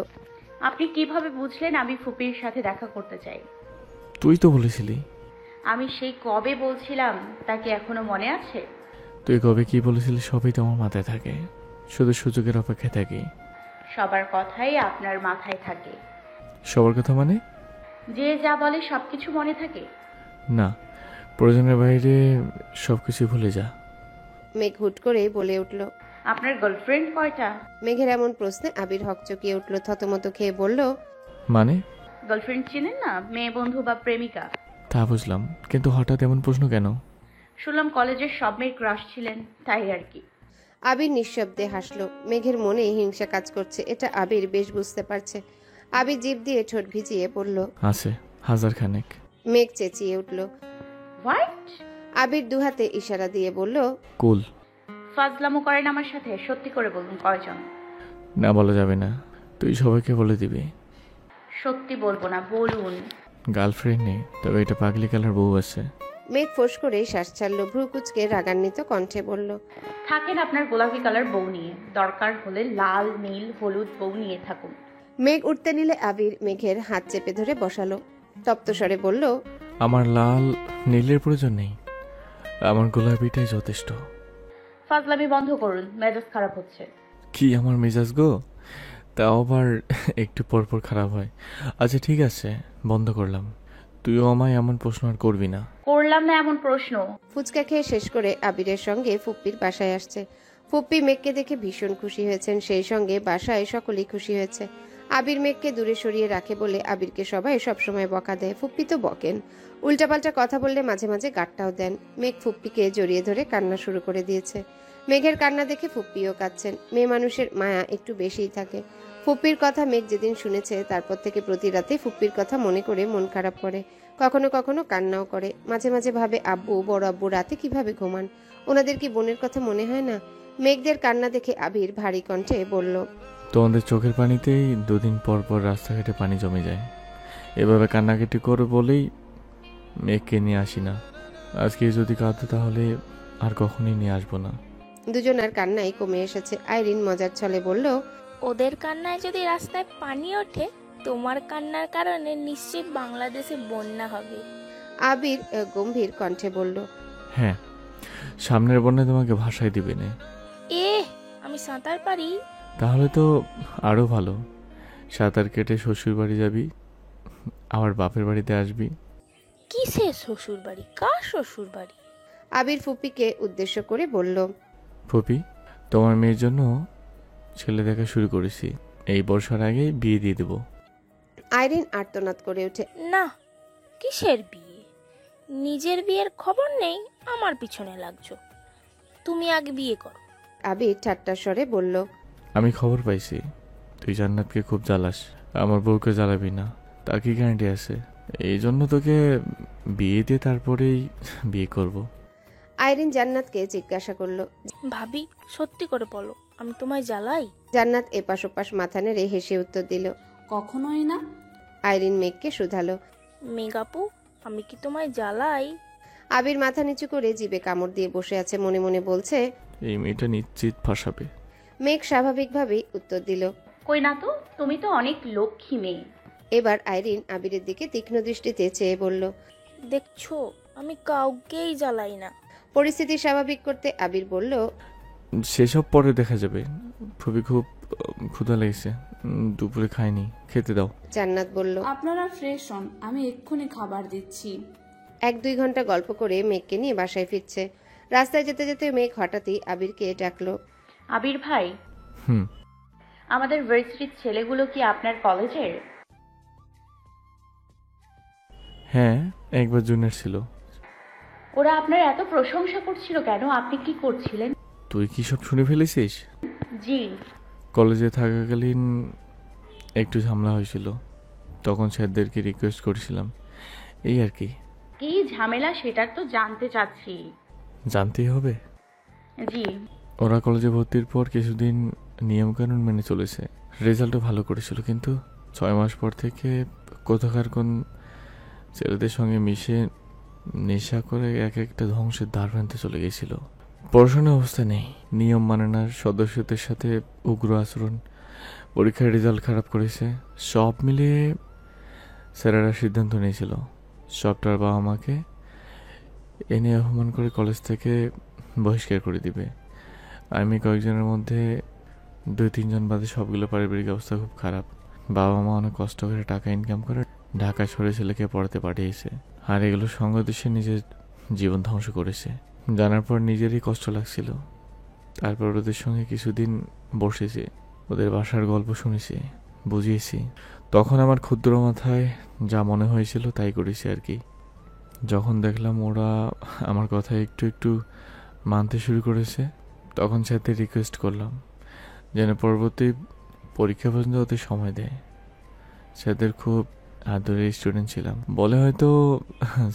আপনি কিভাবে বুঝলেন আমি ফুপির সাথে দেখা করতে চাই? তুই তো বলেছিলি। আমি সেই কবে বলছিলাম তা কি এখনো মনে আছে? তুই কবে কি বলেছিলি সবই তো আমার মাথায় থাকে, শুধু সুযোগের অপেক্ষায় থাকি। সবার কথাই আপনার মাথায় থাকে। সবার কথা মানে? যে যা বলে সবকিছু মনে থাকে? না, প্রয়োজনের বাইরে সবকিছু ভুলে যা। মেঘ হুট করে বলে উঠল। আপনার গার্লফ্রেন্ড কয়টা? মেঘের এমন প্রশ্নে আবির হকচকিয়ে উঠল, থতমত খেয়ে বলল, মানে? গার্লফ্রেন্ড চিনেন না? মেয়ে বন্ধু বা প্রেমিকা? তা বুঝলাম, কিন্তু হঠাৎ এমন প্রশ্ন কেন? শুনলাম কলেজের সব মেয়ে ক্রাশ ছিলেন, তাই আর কি। আবির নিঃশব্দে হাসলো। মেঘের মনে হিংসা কাজ করছে, এটা আবির বেশ বুঝতে পারছে। আবির জিভ দিয়ে ঠোঁট ভিজিয়ে পড়ল, আছে হাজার খানেক। মেঘ চেঁচিয়ে উঠল। হোয়াট? আবির দুহাতে ইশারা দিয়ে বলল, কুল। ফাজলামো করেন আমার সাথে? সত্যি করে বলুন কয়জন? না, বলা যাবে না। তুই সবাইকে বলে দিবি। সত্যি বলবো না, বলুন। গার্লফ্রেন্ড নেই, তবে এটা পাগলি কালার বউ আছে। মেঘ ফোঁস করে শ্বাস ছাড়লো, ভ্রু কুচকে রাগান্বিত কণ্ঠে বলল, থাকেন আপনার গোলাপি কালার বউ নিয়ে, দরকার হলে লাল নীল হলুদ বউ নিয়ে থাকুন। মেঘ উঠতে নিলে আবির মেঘের হাত চেপে ধরে বসালো। তপ্তস্বরে বলল, আমার লাল নীলের প্রয়োজন নেই, আমার গোলাপিটাই যথেষ্ট। ফাজলামি বন্ধ করুন, মেজাজ খারাপ হচ্ছে। কি আমার মেজাজ গো? তাও আবার একটু পরপর খারাপ হয়। আচ্ছা ঠিক আছে, বন্ধ করলাম। তুইও আমায় এমন প্রশ্ন আর করবি না। করলাম না এমন প্রশ্ন। ফুচকা খেয়ে শেষ করে আবিরের সঙ্গে ফুপ্পির বাসায় আসছে। ফুপ্পি মেঘকে দেখে ভীষণ খুশি হয়েছেন, সেই সঙ্গে বাসায় সকলেই খুশি হয়েছে। আবির মেঘকে দূরে সরিয়ে রাখে বলে আবিরকে সবাই সবসময় বকা দেয়। ফুপ্পি তো বকেন, উল্টাপাল্টা কথা বললে মাঝে মাঝে গাঁটটাও দেন। মেঘ ফুপ্পিকে জড়িয়ে ধরে কান্না শুরু করে দিয়েছে। মেঘের কান্না দেখে ফুপ্পিও কাঁদছেন। মেয়ে মানুষের মায়া একটু বেশিই থাকে। ফুপ্পির কথা মেঘ যেদিন শুনেছে তারপর থেকে প্রতি রাতে ফুপ্পির কথা মনে করে মন খারাপ করে, কখনো কখনো কান্নাও করে। মাঝে মাঝে ভাবে আব্বু, বড় আব্বু রাতে কিভাবে ঘুমান, ওনাদের কি বোনের কথা মনে হয় না? মেঘদের কান্না দেখে আবির ভারী কণ্ঠে বলল, তোমাদের চোখের পানিতেই দুদিন পর পর রাস্তাঘাটে পানি জমে যায়। এভাবে কান্নাকাটি করো বলেই মেঘকে নিয়ে আসি না। আজকে যদি কাঁদো তাহলে আর কখনোই নিয়ে আসবো না। দুজনার কান্নাই কমে এসেছে। আইরিন মজার ছলে বলল, ওদের কান্নায় যদি রাস্তায় পানি ওঠে, তোমার কান্নার কারণে নিশ্চয়ই বাংলাদেশে বন্যা হবে। আবির গম্ভীর কণ্ঠে বলল, হ্যাঁ, সামনের বন্যায় তোমাকে ভাসায় দিবে না। আমি সাঁতার পারি। তাহলে তো আরো ভালো। সাঁতার কেটে শ্বশুর বাড়ি যাবি, আবার বাপের বাড়িতে আসবি। কিসের শ্বশুর বাড়ি? কার শ্বশুর বাড়ি? আবির ফুপিকে উদ্দেশ্য করে বলল, ফুপি, তোমার মেয়ের জন্য ছেলে দেখা শুরু করেছি। এই বর্ষার আগে বিয়ে দিয়ে দেবো। আইরিন আর্তনাদ করে ওঠে, না, কিসের বিয়ে? নিজের বিয়ের খবর নেই, আমার পিছনে লাগছো। তুমি আগে বিয়ে করো। আবির ঠাট্টার স্বরে বলল, আমি খবর পাইছি তুই জান্নাতকে খুব জ্বালাস, আমার বউকে জ্বালাবি না। তার কি গ্যারান্টি আছে? এই জন্য তোকে বিয়ে দিয়ে তারপরেই বিয়ে করব। আইরিন জান্নাতকে জিজ্ঞাসা করলো, ভাবি, সত্যি করে বলো, আমি তোমায় জ্বালাই? জান্নাত এপাশ ওপাশ মাথা নেড়ে হেসে উত্তর দিল, কখনোই না। আইরিন মেঘকে শুধালো, মেগাপু, আমি কি তোমায় জ্বালাই? আবির মাথা নিচু করে জিভে কামড় দিয়ে বসে আছে, মনে মনে বলছে, এই মেয়েটা নিশ্চিত ফাঁসাবে। মেঘ স্বাভাবিকভাবেই উত্তর দিল, কই না তো, তুমি তো অনেক লক্ষ্মী মেয়ে। এবার আইরিন আবিরের দিকে তীক্ষ্ণ দৃষ্টিতে চেয়ে বলল, দেখছো, আমি কাউকেই জ্বালাই না। পরিস্থিতি স্বাভাবিক করতে আবির বলল, সেসব পরে দেখা যাবে। খুবই খুব ক্ষুধা লেগেছে, দুপুরে খাইনি, খেতে দাও। জান্নাত বলল, আপনারা ফ্রেশ হন, আমি এক্ষুনি খাবার দিচ্ছি। 1-2 ঘন্টা গল্প করে মেঘকে নিয়ে বাসায় ফিরছে। রাস্তায় যেতে যেতে মেঘ হঠাৎই আবিরকে ডাকলো, আবির ভাই, হুম। আমাদের ভার্সিটির ছেলেগুলো কি আপনার কলেজের? হ্যাঁ, একবার জুনিয়র ছিল। ওরা আপনার এত প্রশংসা করছিল কেন? আপনি কি করছিলেন? তুই কি সব শুনে ফেলেছিস? জি। কলেজে থাকাকালীন একটু ঝামেলা হয়েছিল, তখন স্যারদেরকে রিকোয়েস্ট করেছিলাম, এই আর কি। কি ঝামেলা সেটা তো জানতে চাচ্ছি। জানতেই হবে। জি। ওরা কলেজে ভর্তির পর কিছুদিন নিয়মকানুন মেনে চলেছে, রেজাল্টও ভালো করেছিল, কিন্তু 6 মাস পর থেকে কোথাকার কোন ছেলেদের সঙ্গে মিশে নেশা করে এক একটা ধ্বংসের দ্বার প্রান্তে চলে গেছিল। পড়াশোনার অবস্থা নেই, নিয়ম মানে না, সদস্যদের সাথে উগ্র আচরণ, পরীক্ষার রেজাল্ট খারাপ করেছে। সব মিলিয়ে স্যারেরা সিদ্ধান্ত নিয়েছিল সবটার বাবা মাকে এনে অপমান করে কলেজ থেকে বহিষ্কার করে দিবে। আমি কয়েকজনের মধ্যে 2-3 জন বাদে সবগুলো পারিবারিক অবস্থা খুব খারাপ। বাবা মা অনেক কষ্ট করে টাকা ইনকাম করে ঢাকা শহরে ছেলেকে পড়াতে পাঠিয়েছে, আর এগুলো সঙ্গ দেশে নিজের জীবন ধ্বংস করেছে। জানার পর নিজেরই কষ্ট লাগছিল। তারপর ওদের সঙ্গে কিছুদিন বসেছি, ওদের বাসার গল্প শুনেছি, বুঝিয়েছি। তখন আমার ক্ষুদ্র মাথায় যা মনে হয়েছিল তাই করেছি আর কি। যখন দেখলাম ওরা আমার কথা একটু একটু মানতে শুরু করেছে, তখন সাথে রিকোয়েস্ট করলাম যেন পরবর্তী পরীক্ষা পর্যন্ত ওদের সময় দেয়। স্যারদের খুব আদরের স্টুডেন্ট ছিলাম বলে হয়তো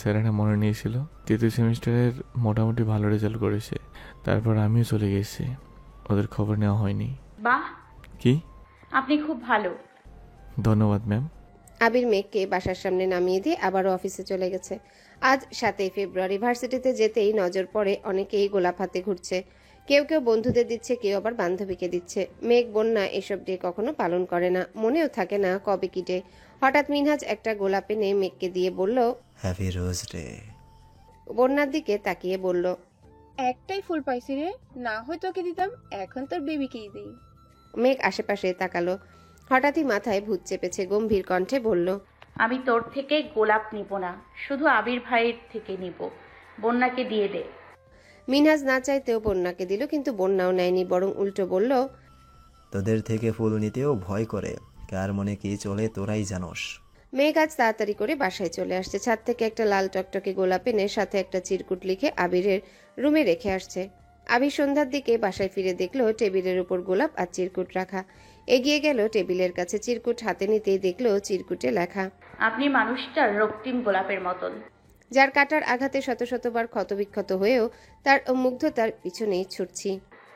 স্যারেরা মনে নিয়েছিল। 3য় সেমিস্টারের মোটামুটি ভালো রেজাল্ট করেছে, তারপর আমিও চলে গেছি, ওদের খবর নেওয়া হয়নি। বাহ, কি? আপনি খুব ভালো। ধন্যবাদ ম্যাম। আবির মেঘকে বাসার সামনে নামিয়ে দিয়ে আবারও অফিসে চলে গেছে। আজ 7 ফেব্রুয়ারি। ভার্সিটিতে যেতেই নজর পড়ে অনেকেই গোলাপ হাতে ঘুরছে। কেউ কেউ বন্ধুদের দিচ্ছে, কেউ আবার বান্ধবীকে দিচ্ছে। মেঘ, বন্যা এসব ডে কখনো পালন করে না, মনেও থাকে না কবে কি ডে। হঠাৎ মিনহাজ একটা গোলাপ এনে মেঘকে দিয়ে বলল, হ্যাপি রোজ ডে। বন্যার দিকে তাকিয়ে বলল, একটাই ফুল পাইছি রে, না হয় তোকে দিতাম, এখন তোর বেবিকেই দিই। মেঘ আশেপাশে তাকালো, হঠাৎই মাথায় ভূত চেপেছে, গম্ভীর কণ্ঠে বলল, আমি তোর থেকে গোলাপ নিব না, শুধু আবির ভাইয়ের থেকে নিব। বন্যাকে দিয়ে দে। মিনহাজ না চাইতেও বন্যাকে দিল, কিন্তু বন্যাও নেয়নি, বরং উল্টো বলল, তোদের থেকে ফুল নিতেও ভয় করে, কার মনে কি চলে তোরাই জানোস। মেঘ আজ তাড়াতাড়ি করে বাসায় চলে আসছে। ছাদ থেকে একটা লাল টকটকে গোলাপ এনে সাথে একটা চিরকুট লিখে আবিরের রুমে রেখে আসছে। আবির সন্ধ্যার দিকে বাসায় ফিরে দেখলো টেবিলের উপর গোলাপ আর চিরকুট রাখা। এগিয়ে গেল টেবিলের কাছে, চিরকুট হাতে নিতেই দেখলো চিরকুটে লেখা, আপনি মানুষটার রক্তিম গোলাপের মতন, যার কাটার আঘাতে শত শতবার ক্ষতবিক্ষত হয়েও তার মুগ্ধতার পিছনেই ছুটছি।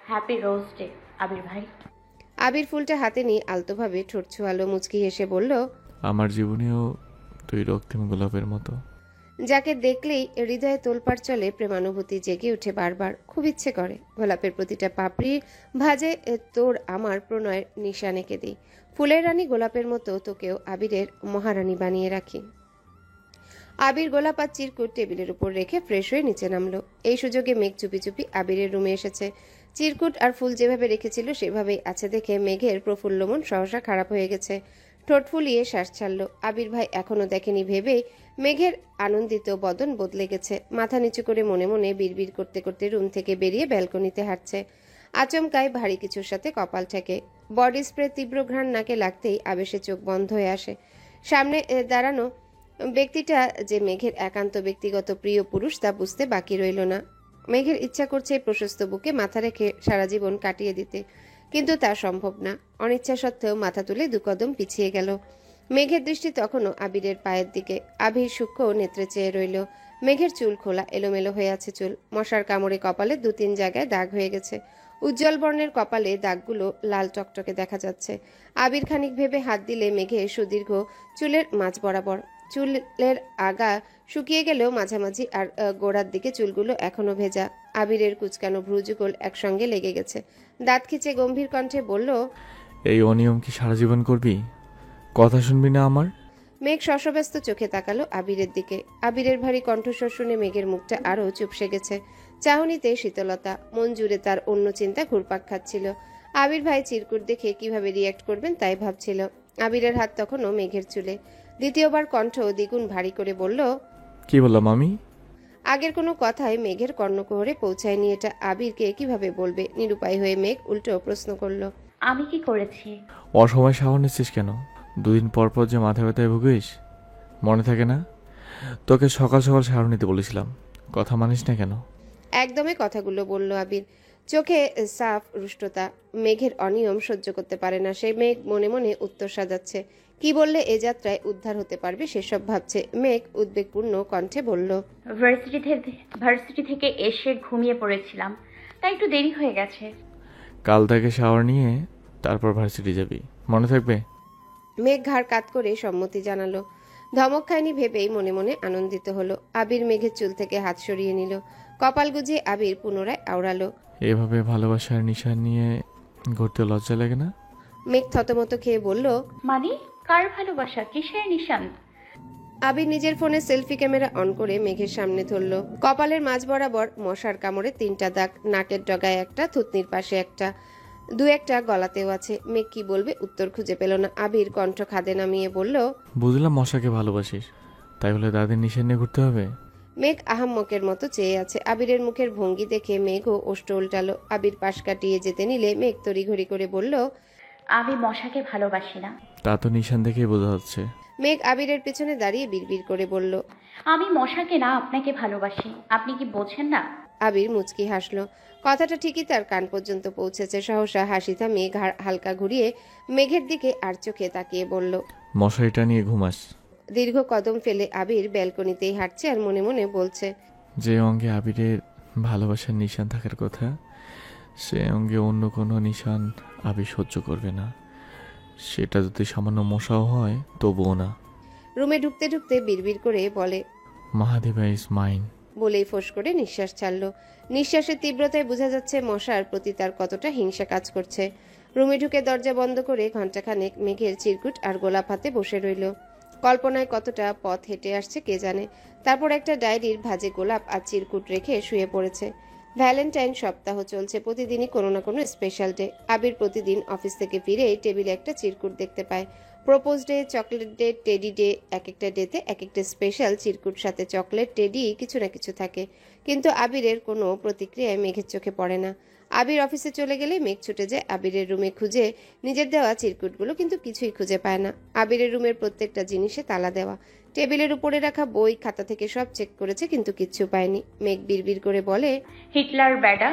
হ্যাপি রোজ ডে আবির ভাই। আবির ফুলটা হাতে নিয়ে আলতোভাবে ঠোঁট ছোঁয়ালো, মুচকি হেসে বলল, আমার জীবনেও তুই রক্তিম গোলাপের মতো। যাকে দেখলেই হৃদয়ে তোলপাড় চলে, প্রেমানুভূতি জেগে উঠে বারবার, খুব ইচ্ছে করে গোলাপের প্রতিটা পাপড়ি ভাজে তোর আমার প্রণয়ের নিশান এঁকে দিই। ফুলের রানী গোলাপের মতো তোকেও আবিরের মহারানী বানিয়ে রাখি। আবির গোলাপ আর চিরকুট টেবিলের উপর রেখে ফ্রেশ হয়ে নিচে নামলো। এই সুযোগে মেঘ চুপি চুপি আবিরের রুমে এসেছে। চিরকুট আর ফুল যেভাবে রেখেছিল সেভাবেই আছে দেখে মেঘের প্রফুল্ল মন সহসা খারাপ হয়ে গেছে। ঠোঁট ফুলিয়ে শ্বাস ছাড়ল। আবির ভাই এখনো দেখেনি ভেবেই মেঘের আনন্দিত বদন বদলে গেছে। মাথা নিচু করে মনে মনে বিড়বিড় করতে করতে রুম থেকে বেরিয়ে ব্যালকনিতে হাঁটছে। আচমকায় ভারী কিছুর সাথে কপাল ঠেকে। বডি স্প্রে তীব্র ঘ্রাণ নাকে লাগতেই আবেশে চোখ বন্ধ হয়ে আসে। সামনে দাঁড়ানো ব্যক্তিটা যে মেঘের একান্ত ব্যক্তিগত প্রিয় পুরুষ তা বুঝতে বাকি রইল না। মেঘের ইচ্ছা করছে প্রশস্ত বুকে মাথা রেখে সারা জীবন কাটিয়ে দিতে, কিন্তু তা সম্ভব না। অনিচ্ছা সত্ত্বেও মাথা তুলে 2 কদম পিছিয়ে গেল। মেঘের দৃষ্টি তখনও আবিরের পায়ের দিকে। আবির সূক্ষ্ম নেত্রে চেয়ে রইল। মেঘের চুল খোলা, এলোমেলো হয়ে আছে চুল। মশার কামড়ে কপালে 2-3 জায়গায় দাগ হয়ে গেছে। উজ্জ্বল বর্ণের কপালে দাগগুলো লাল টকটকে দেখা যাচ্ছে। আবির খানিক ভেবে হাত দিলে মেঘে সুদীর্ঘ চুলের মাঝ বরাবর। চুলের আগা শুকিয়ে গেলেও মাঝামাঝি আর গোড়ার দিকে চুলগুলো এখনো ভেজা। আবিরের কুচকানো ভ্রুযুগল একসঙ্গে লেগে গেছে। দাঁত খিচে গম্ভীর কণ্ঠে বলল, এই অনিয়ম কি সারা জীবন করবি? কথা শুনবি না আমার? মেঘ শশব্যস্ত চোখে তাকালো আবিরের দিকে। আবিরের ভারী কণ্ঠস্বর শুনে মেঘের মুখটা আরও চুপসে গেছে। চাহনিতে শীতলতা, মন জুড়ে তার অন্য চিন্তা ঘুরপাক খাচ্ছিল। আবির ভাই চিরকুট দেখে কিভাবে রিয়্যাক্ট করবেন তাই ভাবছিল। আবিরের হাত তখনও মেঘের চুলে। দ্বিতীয়বার কণ্ঠ দ্বিগুণ ভারী করে বলল, কি বললাম আমি? আগের কোনো কথাই মেঘের কর্ণকুহরে পৌঁছায়নি। এটা আবিরকে কিভাবে বলবে? নিরুপায় হয়ে মেঘ উল্টো প্রশ্ন করলো। আমি কি করেছি? অসময় শাওয়ার নিচ্ছিস কেন? দুদিন পর পর যে মাথা ব্যথায় ভুগিস, মনে থাকে না? তোকে সকাল সকাল শাওয়ার নিতে বলেছিলাম, কথা মানিস না কেন? একদমই কথাগুলো বলল আবির, চোখে সাফ রুষ্টতা। মেঘের অনিয়ম সহ্য করতে পারে না সে। মেঘ মনে মনে উত্তর সাজাচ্ছে, কি বললে এ যাত্রায় উদ্ধার হতে পারবে সেসব ভাবছে। মেঘ উদ্বেগপূর্ণ কণ্ঠে বলল, ভার্সিটি থেকে এসে ঘুমিয়ে পড়েছিলাম, তাই একটু দেরি হয়ে গেছে। কাল থেকে শাওয়ার নিয়ে তারপর ভার্সিটি যাবি, মনে থাকবে? মেঘ ঘাড় কাত করে সম্মতি জানালো। ধমক খায়নি ভেবেই মনে মনে আনন্দিত হলো। আবির মেঘের চুল থেকে হাত সরিয়ে নিল। কপাল গুজিয়ে আবির পুনরায় আওড়ালো। এভাবে ভালোবাসার নিশান নিয়ে ঘুরতে লজ্জা লাগে না? মেঘ থতমত খেয়ে বলল, মানে কার ভালোবাসা, কিসের নিশান? আবির নিজের ফোনে সেলফি ক্যামেরা অন করে মেঘের সামনে ধরল। কপালের মাঝ বরাবর মশার কামড়ে 3টা দাগ, নাকের ডগায় একটা, থুতনির পাশে একটা, দু একটা গলাতেও আছে। মেঘ কি বলবে উত্তর খুঁজে পেল না। আবির কণ্ঠ খাদে নামিয়ে বলল, বুঝলাম মশাকে ভালোবাসিস, তাই বলে দাদির নিশান নিয়ে ঘুরতে হবে? মেঘ আহাম্মকের মতো চেয়ে আছে। আবিরের মুখের ভঙ্গি দেখে মেঘও ওষ্ঠ উল্টালো। আবির পাশ কাটিয়ে যেতে নিলে মেঘ তড়িঘড়ি করে বলল, আমি মশাকে ভালোবাসি না। তা তো নিশান দেখেই বোঝা যাচ্ছে। মেঘ আবিরের পেছনে দাঁড়িয়ে বিড়বিড় করে বলল, আমি মশাকে না, আপনাকে ভালোবাসি। আপনি কি বোঝেন না? আবির মুচকি হাসলো। কথাটা ঠিকই তার কান পর্যন্ত পৌঁছেছে। সহসা হাসি থামিয়ে ঘাড় হালকা ঘুরিয়ে মেঘের দিকে আর চোখে তাকিয়ে বলল, মশারিটা নিয়ে ঘুমাস। দীর্ঘ কদম ফেলে আবির ব্যালকনিতেই হাঁটছে আর মনে মনে বলছে, যে অঙ্গে আবিরের ভালোবাসার নিশান থাকার কথা, সে অঙ্গে অন্য কোনো নিশান আবির সহ্য করবে না। সেটা যদি সামান্য মশাও হয় তবুও না। রুমে ঢুকতে ঢুকতে বিড়বিড় করে বলে, মাহাদেবা ইজ মাইন। বলেই ফোঁস করে নিঃশ্বাস ছাড়ল। নিঃশ্বাসের তীব্রতায় বোঝা যাচ্ছে মশার প্রতি তার কতটা হিংসা কাজ করছে। রুমে ঢুকে দরজা বন্ধ করে ঘণ্টাখানেক মেঘের চিরকুট আর গোলাপ হাতে বসে রইল। কল্পনায় কতটা পথ হেঁটে আসছে কে জানে। তারপর একটা ডায়েরির ভাজে গোলাপ আর চিরকুট রেখে শুয়ে পড়েছে। ভ্যালেন্টাইন সপ্তাহ চলছে, প্রতিদিনই কোনো না কোনো স্পেশাল ডে। আবির প্রতিদিন অফিস থেকে ফিরে টেবিলে একটা চিরকুট দেখতে পায়। Propose day, chocolate day, teddy day, এক একটা ডেতে এক একটা স্পেশাল চিরকুট, সাথে চকলেট, টেডি কিছু না কিছু থাকে। কিন্তু আবিরের কোনো প্রতিক্রিয়ায় মেঘের চোখে পড়ে না। আবির অফিসে চলে গেলে মেঘ ছুটে যায় আবিরের রুমে খুঁজে নিজের দেওয়া চিরকুটগুলো, কিন্তু কিছুই খুঁজে পায় না। আবিরের রুমের প্রত্যেকটা জিনিসে তালা দেওয়া। টেবিলের উপরে রাখা বই খাতা থেকে সব চেক করেছে, কিন্তু কিচ্ছু পায়নি। মেঘ বিড়বিড় করে বলে, হিটলার ব্যাটা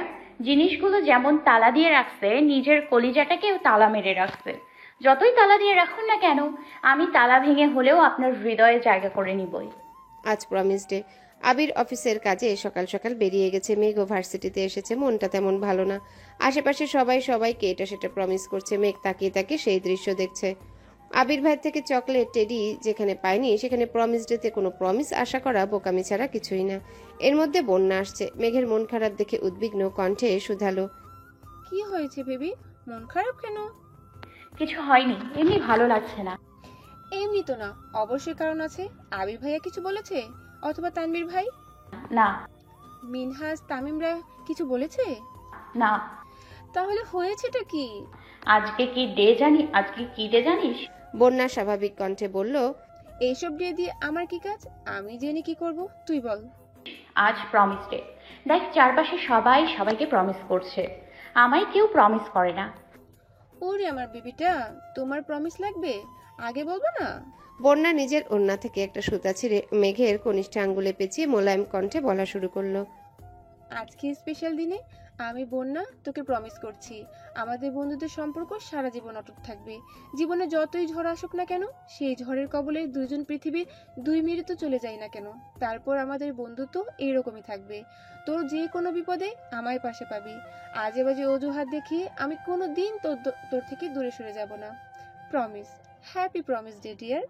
জিনিসগুলো যেমন তালা দিয়ে রাখছে, নিজের কলিজাটাকেও তালা মেরে রাখছে। যতই তালা দিয়ে রাখুন না কেন, আমি তালা ভেঙে হলেও আপনার হৃদয়ে জায়গা করে নিবই। আজ প্রমিস ডে। আবির অফিসের কাজে সকাল সকাল বেরিয়ে গেছে। মেঘ ভার্সিটিতে এসেছে। মনটা তেমন ভালো না। আশেপাশে সবাইকে এটা সেটা প্রমিস করছে। মেঘ তাকিয়ে তাকিয়ে সেই দৃশ্য দেখছে। আবির ভাই থেকে চকলেট, টেডি যেখানে পায়নি, সেখানে প্রমিস ডেতে কোনো প্রমিস আশা করা বোকামি ছাড়া কিছুই না। এর মধ্যে বন্যা আসছে। মেঘের মন খারাপ দেখে উদ্বিগ্ন কণ্ঠে শুধালো, কি হয়েছে বেবি, মন খারাপ কেন? কিছু হয়নি, এমনি ভালো লাগছে না। এমনি তো না, অবশ্যই কারণ আছে। আবির ভাইয়া কিছু বলেছে? অথবা তানবীর ভাই? না। মিনহাজ, তামিমরা কিছু বলেছে? না। তাহলে হয়েছেটা কি? আজকে কি ডে জানিস? বন্যা স্বাভাবিক কণ্ঠে বলল, এইসব ডে দিয়ে আমার কি কাজ? আমি জেনে কি করব, তুই বল। আজ প্রমিস ডে। দেখ, চারপাশে সবাই সবাইকে প্রমিস করছে, আমায় কেউ প্রমিস করে না। ওরে আমার বেবিটা, তোমার প্রমিস লাগবে, আগে বলবো না? বন্যা নিজের ওড়না থেকে একটা সুতা ছিঁড়ে মেঘের কনিষ্ঠ আঙ্গুলে পেঁচিয়ে মোলায়েম কণ্ঠে বলা শুরু করলো, আজকে স্পেশাল দিনে আমি বন্যা তোকে প্রমিস করছি, আমাদের বন্ধুদের সম্পর্ক সারা জীবন অটুট থাকবে। জীবনে যতই ঝড় আসুক না কেন, সেই ঝড়ের কবলে দুজন পৃথিবীর 2 মিনিট তো চলে যায় না কেন, তারপর আমাদের বন্ধুত্ব এইরকমই থাকবে। তোর যে কোনো বিপদে আমায় পাশে পাবি। আজে বাজে অজুহাত দেখিয়ে আমি কোনো দিন তোর থেকে দূরে সরে যাব না। Promise. Happy promise day dear.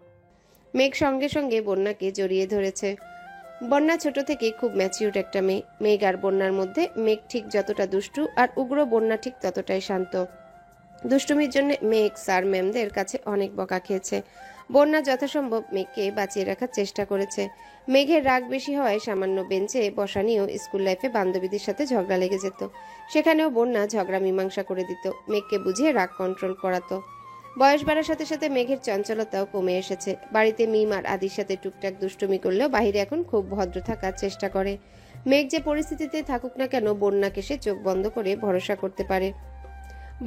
Megh সঙ্গে সঙ্গে বন্যাকে জড়িয়ে ধরেছে। বন্যা ছোট থেকে খুব ম্যাচিউর একটা মেয়ে। মেঘ আর বন্যার মধ্যে মেঘ ঠিক যতটা দুষ্টু আর উগ্র, বন্যা ঠিক ততটাই শান্ত। দুষ্টুমির জন্য মেঘ স্যার ম্যামদের কাছে অনেক বকা খেয়েছে। বন্যা যথাসম্ভব মেঘকে বাঁচিয়ে রাখার চেষ্টা করেছে। মেঘের রাগ বেশি হওয়ায় সামান্য বেঞ্চে বসা নিয়েও স্কুল লাইফে বান্ধবীদের সাথে ঝগড়া লেগে যেত। সেখানেও বন্যা ঝগড়া মীমাংসা করে দিত, মেঘকে বুঝিয়ে রাগ কন্ট্রোল করাতো। বয়স বাড়ার সাথে সাথে মেঘের চঞ্চলতাও কমে এসেছে। বাড়িতে মিম আর আদির সাথে টুকটাক দুষ্টুমি করলেও বাইরে এখন খুব ভদ্র থাকার চেষ্টা করে। মেঘ যে পরিস্থিতিতে থাকুক না কেন বন্যাকে সে চোখ বন্ধ করে ভরসা করতে পারে।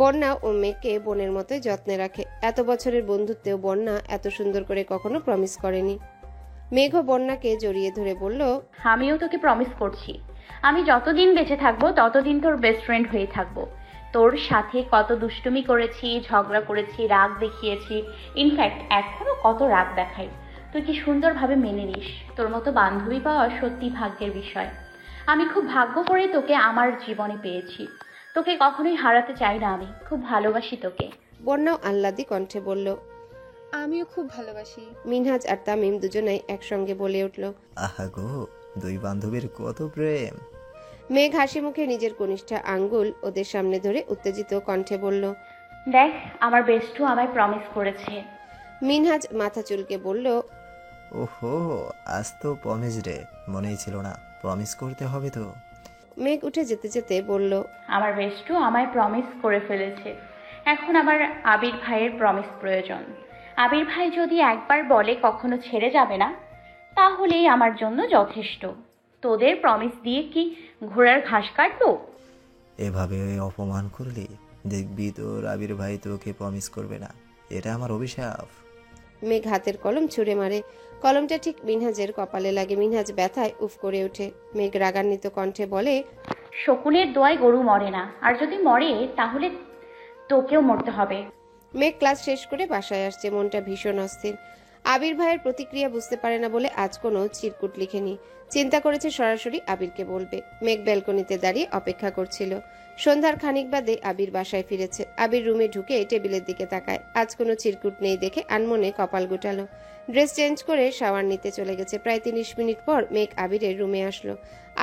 বন্যা ও মেঘকে বোনের মতোই যত্নে রাখে। এত বছরের বন্ধুত্বেও বন্যা এত সুন্দর করে কখনো প্রমিস করেনি। মেঘও বন্যাকে জড়িয়ে ধরে বলল, আমিও তোকে প্রমিস করছি, আমি যতদিন বেঁচে থাকবো ততদিন তোর বেস্ট ফ্রেন্ড হয়ে থাকবো। তোর সাথে কত দুষ্টুমি করেছি, ঝগড়া করেছি, রাগ দেখিয়েছি, ইনফ্যাক্ট এখনো কত রাগ দেখাই। তুই কি সুন্দরভাবে মেনে নিস। তোর মতো বান্ধবী পাওয়া সত্যি ভাগ্যের বিষয়। আমি খুব ভাগ্য করে তোকে আমার জীবনে পেয়েছি। তোকে কখনোই হারাতে চাই না, আমি খুব ভালোবাসি তোকে। বন্যাও আহ্লাদি কণ্ঠে বলল। আমিও খুব ভালোবাসি। মিনহাজ আর তামিম দুজনেই একসঙ্গে বলে উঠল। আহা গো, দুই বান্ধবীর কত প্রেম। মেঘ হাসি মুখে নিজের কনিষ্ঠা আঙ্গুল ওদের সামনে ধরে উত্তেজিত কণ্ঠে বলল, দেখ, আমার বেস্টু আমায় প্রমিস করেছে। মিনহাজ মাথা চুলকে বলল, ওহো, আজ তো প্রমিস ডে, মনেই ছিল না। প্রমিস করতে হবে তো। মেঘ উঠে যেতে যেতে বলল, আমার বেস্টু আমায় প্রমিস করে ফেলেছে। এখন আমার আবির ভাইয়ের প্রমিস প্রয়োজন। আবির ভাই যদি একবার বলে কখনো ছেড়ে যাবে না, তাহলেই আমার জন্য যথেষ্ট। তোদের প্রমিস দিয়ে কি ঘোড়ার ঘাস কাটবো? এভাবে অপমান করলি, দেখবি তোর আবির ভাই তোকে প্রমিস করবে না। এটা আমার অভিশাপ। মেঘ হাতের কলম ছুঁড়ে মারে। কলমটা ঠিক মিনহাজের কপালে লাগে। মিনহাজ ব্যথায় উফ করে ওঠে। মেঘ রাগান্বিত কণ্ঠে বলে, শকুনের দোয়ায় গরু মরে না, আর যদি মরে তাহলে তোকেও মরতে হবে। মেঘ ক্লাস শেষ করে বাসায় আসছে, মনটা ভীষণ অস্থির। আবির ভাইয়ের প্রতিক্রিয়া বুঝতে পারে না বলে আজ কোনো চিরকুট লিখেনি। চিন্তা করেছে সরাসরি আবিরকে বলবে। মেঘ ব্যালকনিতে দাঁড়িয়ে অপেক্ষা করছিল। সন্ধ্যার খানিক বাদে আবির বাসায় ফিরেছে। আবির রুমে ঢুকে টেবিলের দিকে তাকায়। আজ কোনো চিরকুট নেই দেখে আনমনে কপাল গোটালো। ড্রেস চেঞ্জ করে শাওয়ার নিতে চলে গেছে। প্রায় 30 মিনিট পর মেঘ আবিরের রুমে আসলো।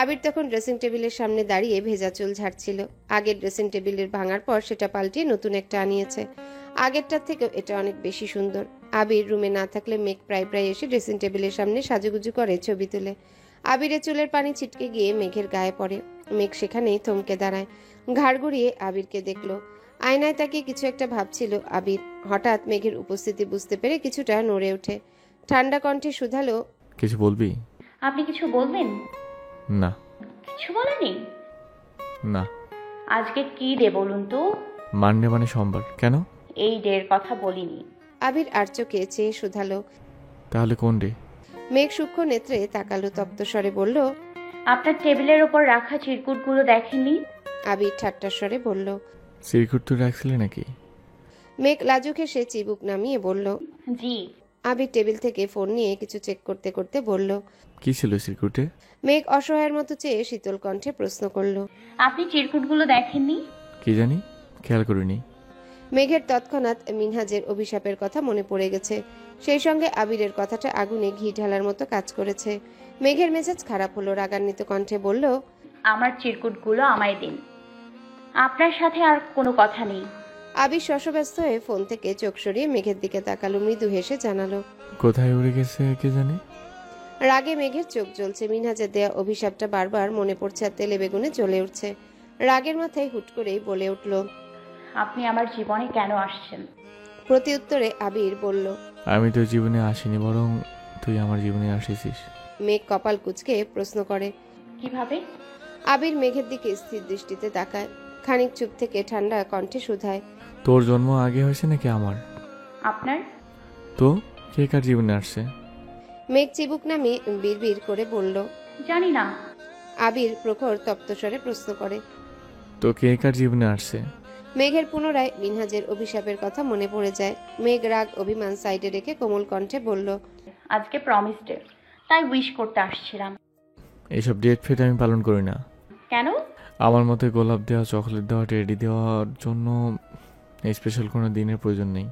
আবির তখন ড্রেসিং টেবিলের সামনে দাঁড়িয়ে ভেজা চুল ঝাড়ছিল। আগের ড্রেসিং টেবিলের ভাঙার পর সেটা পাল্টিয়ে নতুন একটা আনিয়েছে। আগেরটার থেকেও এটা অনেক বেশি সুন্দর। আবির রুমে না থাকলে মেঘ প্রায় প্রায় এসে ড্রেসিং টেবিলের সামনে সাজুগুজু করে ছবি তুলে। আবিরের চুলের পানি ছিটকে গিয়ে মেঘের গায়ে পড়ে। মেঘ সেখানেই থমকে দাঁড়ায়। ঘাড় ঘুরিয়ে আবিরকে দেখলো। আয়নায় তাকিয়ে কিছু একটা ভাবছিল আবির। হঠাৎ মেঘের উপস্থিতি বুঝতে পেরে কিছুটা নড়ে ওঠে। ঠান্ডা কণ্ঠে শুধালো, কিছু বলবি? আপনি কিছু বলবেন? না। কিছু বলেনি? না। আজকে কি ডে বলুন তো? মানডে মানে সোমবার। কেন? এই ডের কথা বলিনি। আবির আর চোখে চেয়ে শুধালো, তাহলে কোন ডে? মেঘ সূক্ষ্ম নেত্রে তাকালো, তপ্ত স্বরে বলল, আপনার টেবিলের ওপর রাখা চিরকুটগুলো দেখেননি? আবির ঠাট্টার স্বরে বলল, সিরকুট তো রাখছিলে নাকি? মেঘ লাজুক হেসে চিবুক নামিয়ে বলল, জি। আবির টেবিল থেকে ফোন নিয়ে কিছু চেক করতে করতে বলল, কি ছিল সিরকুটে? মেঘ অসহায়ের মতো চেয়ে শীতল কণ্ঠে প্রশ্ন করল, আপনি চিরকুটগুলো দেখেননি? কি জানি, খেয়াল করিনি। মেঘের তৎক্ষণাৎ মিনহাজের অভিশাপের কথা মনে পড়ে গেছে। সেই সঙ্গে আবিরের কথাটা আগুনে ঘি ঢালার মতো কাজ করেছে। মেঘের মেজাজ খারাপ হলো। রাগান্বিত কণ্ঠে বলল, আমার চিরকুটগুলো আমায় দিন, আপনার সাথে আর কোনো কথা নেই। আবির শশব্যস্ত হয়ে ফোন থেকে চোখ সরিয়ে মেঘের দিকে তাকালো। মৃদু হেসে জানালো, কোথায় উড়ে গেছে কে জানে। রাগে মেঘের চোখ জ্বলছে। মিনহাজের দেয়া অভিশাপটা বারবার মনে পড়ছে আর তেলে বেগুনে জ্বলে উঠছে। রাগের মাথায় হুট করেই বলে উঠল, আপনি আমার জীবনে কেন আসছেন? প্রতি উত্তরে আবির বলল, আমি তোর জীবনে আসিনি, বরং তুই আমার জীবনে আসিছিস। মেঘ কপাল কুঁচকে প্রশ্ন করে, কিভাবে? আবির মেঘের দিকে স্থির দৃষ্টিতে তাকায়। খানিক চুপ থেকে ঠান্ডা কণ্ঠে শুধায়, তোর জন্ম আগে হয়েছে নাকি আমার? আপনার? তো কে কার জীবনে আসছে? মেঘ চিবুক নামিয়ে বিড়বিড় করে বলল, জানি না। আবির প্রখর তপ্ত স্বরে প্রশ্ন করে, তো কে কার জীবনে আসছে? মেঘের পুনরায় মিনহাজের অভিশাপের কথা মনে পড়ে যায়। মেঘ রাগ অভিমান সাইডে রেখে কোমল কণ্ঠে বলল, আজকে প্রমিস ডে, তাই উইশ করতে আসছিলাম। এইসব ডেট ফেট আমি পালন করি না। কেন? আমার মতে গোলাপ দেওয়া, চকলেট দেওয়া, টেডি দেওয়ার জন্য স্পেশাল কোনো দিনের প্রয়োজন নেই।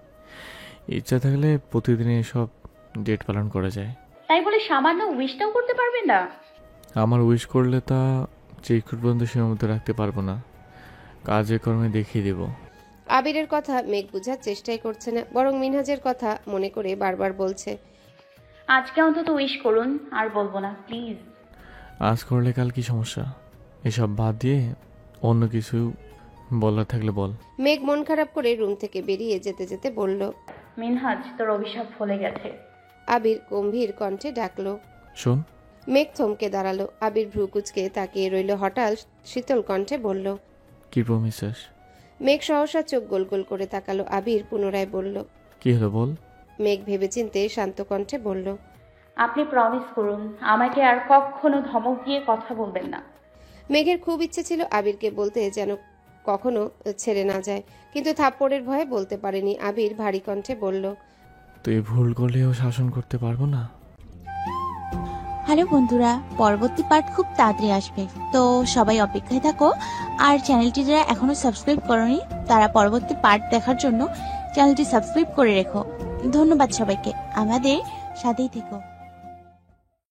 ইচ্ছা থাকলে প্রতিদিন এসব ডেট পালন করা যায়। তাই বলে সামান্য উইশটাও করতে পারবেন না? আমার উইশ করলে তা চিরকুট পর্যন্ত সীমাবদ্ধ রাখতে পারবো না, কাজে কর্মে দেখিয়ে দেব। আবিরের কথা মেঘ বোঝার চেষ্টাই করছে না, বরং মিনহাজের কথা মনে করে বারবার বলছে, আজকে অন্তত উইশ করুন, আর বলবো না প্লিজ। আজ করলে কাল কি সমস্যা? এসব বাদ দিয়ে অন্য কিছু বলার থাকলে বল। মেঘ মন খারাপ করে রুম থেকে বেরিয়ে যেতে যেতে বলল, মিনহাজ, তোর অভিশাপ ফলে গেছে। আবির গম্ভীর কণ্ঠে ডাকলো, শোন। মেঘ থমকে দাঁড়ালো। আবির ভ্রু কুচকে তাকিয়ে রইল। হঠাৎ শীতল কণ্ঠে বলল, কি প্রমিসেস? মেঘ সহসা চোখ গোল গোল করে তাকালো। আবির পুনরায় বলল, কি হলো বল। মেঘ ভেবেচিন্তে শান্ত কণ্ঠে বলল, আপনি প্রমিস করুন আমাকে আর কখনো ধমক দিয়ে কথা বলবেন না। মেঘের খুব ইচ্ছে ছিল আবিরকে বলতে যেন কখনো ছেড়ে না যায়, কিন্তু থাপ্পড়ের ভয়ে বলতে পারেনি। আবির ভারী কণ্ঠে বলল, তুই ভুল করলেও শাসন করতে পারবো না। হ্যালো বন্ধুরা, পরবর্তী পার্ট খুব তাড়াতাড়ি আসবে, তো সবাই অপেক্ষায় থাকো। আর চ্যানেলটি যারা এখনো সাবস্ক্রাইব করোনি তারা পরবর্তী পার্ট দেখার জন্য চ্যানেলটি সাবস্ক্রাইব করে রেখো। ধন্যবাদ সবাইকে, আমাদের সাথেই থেকো।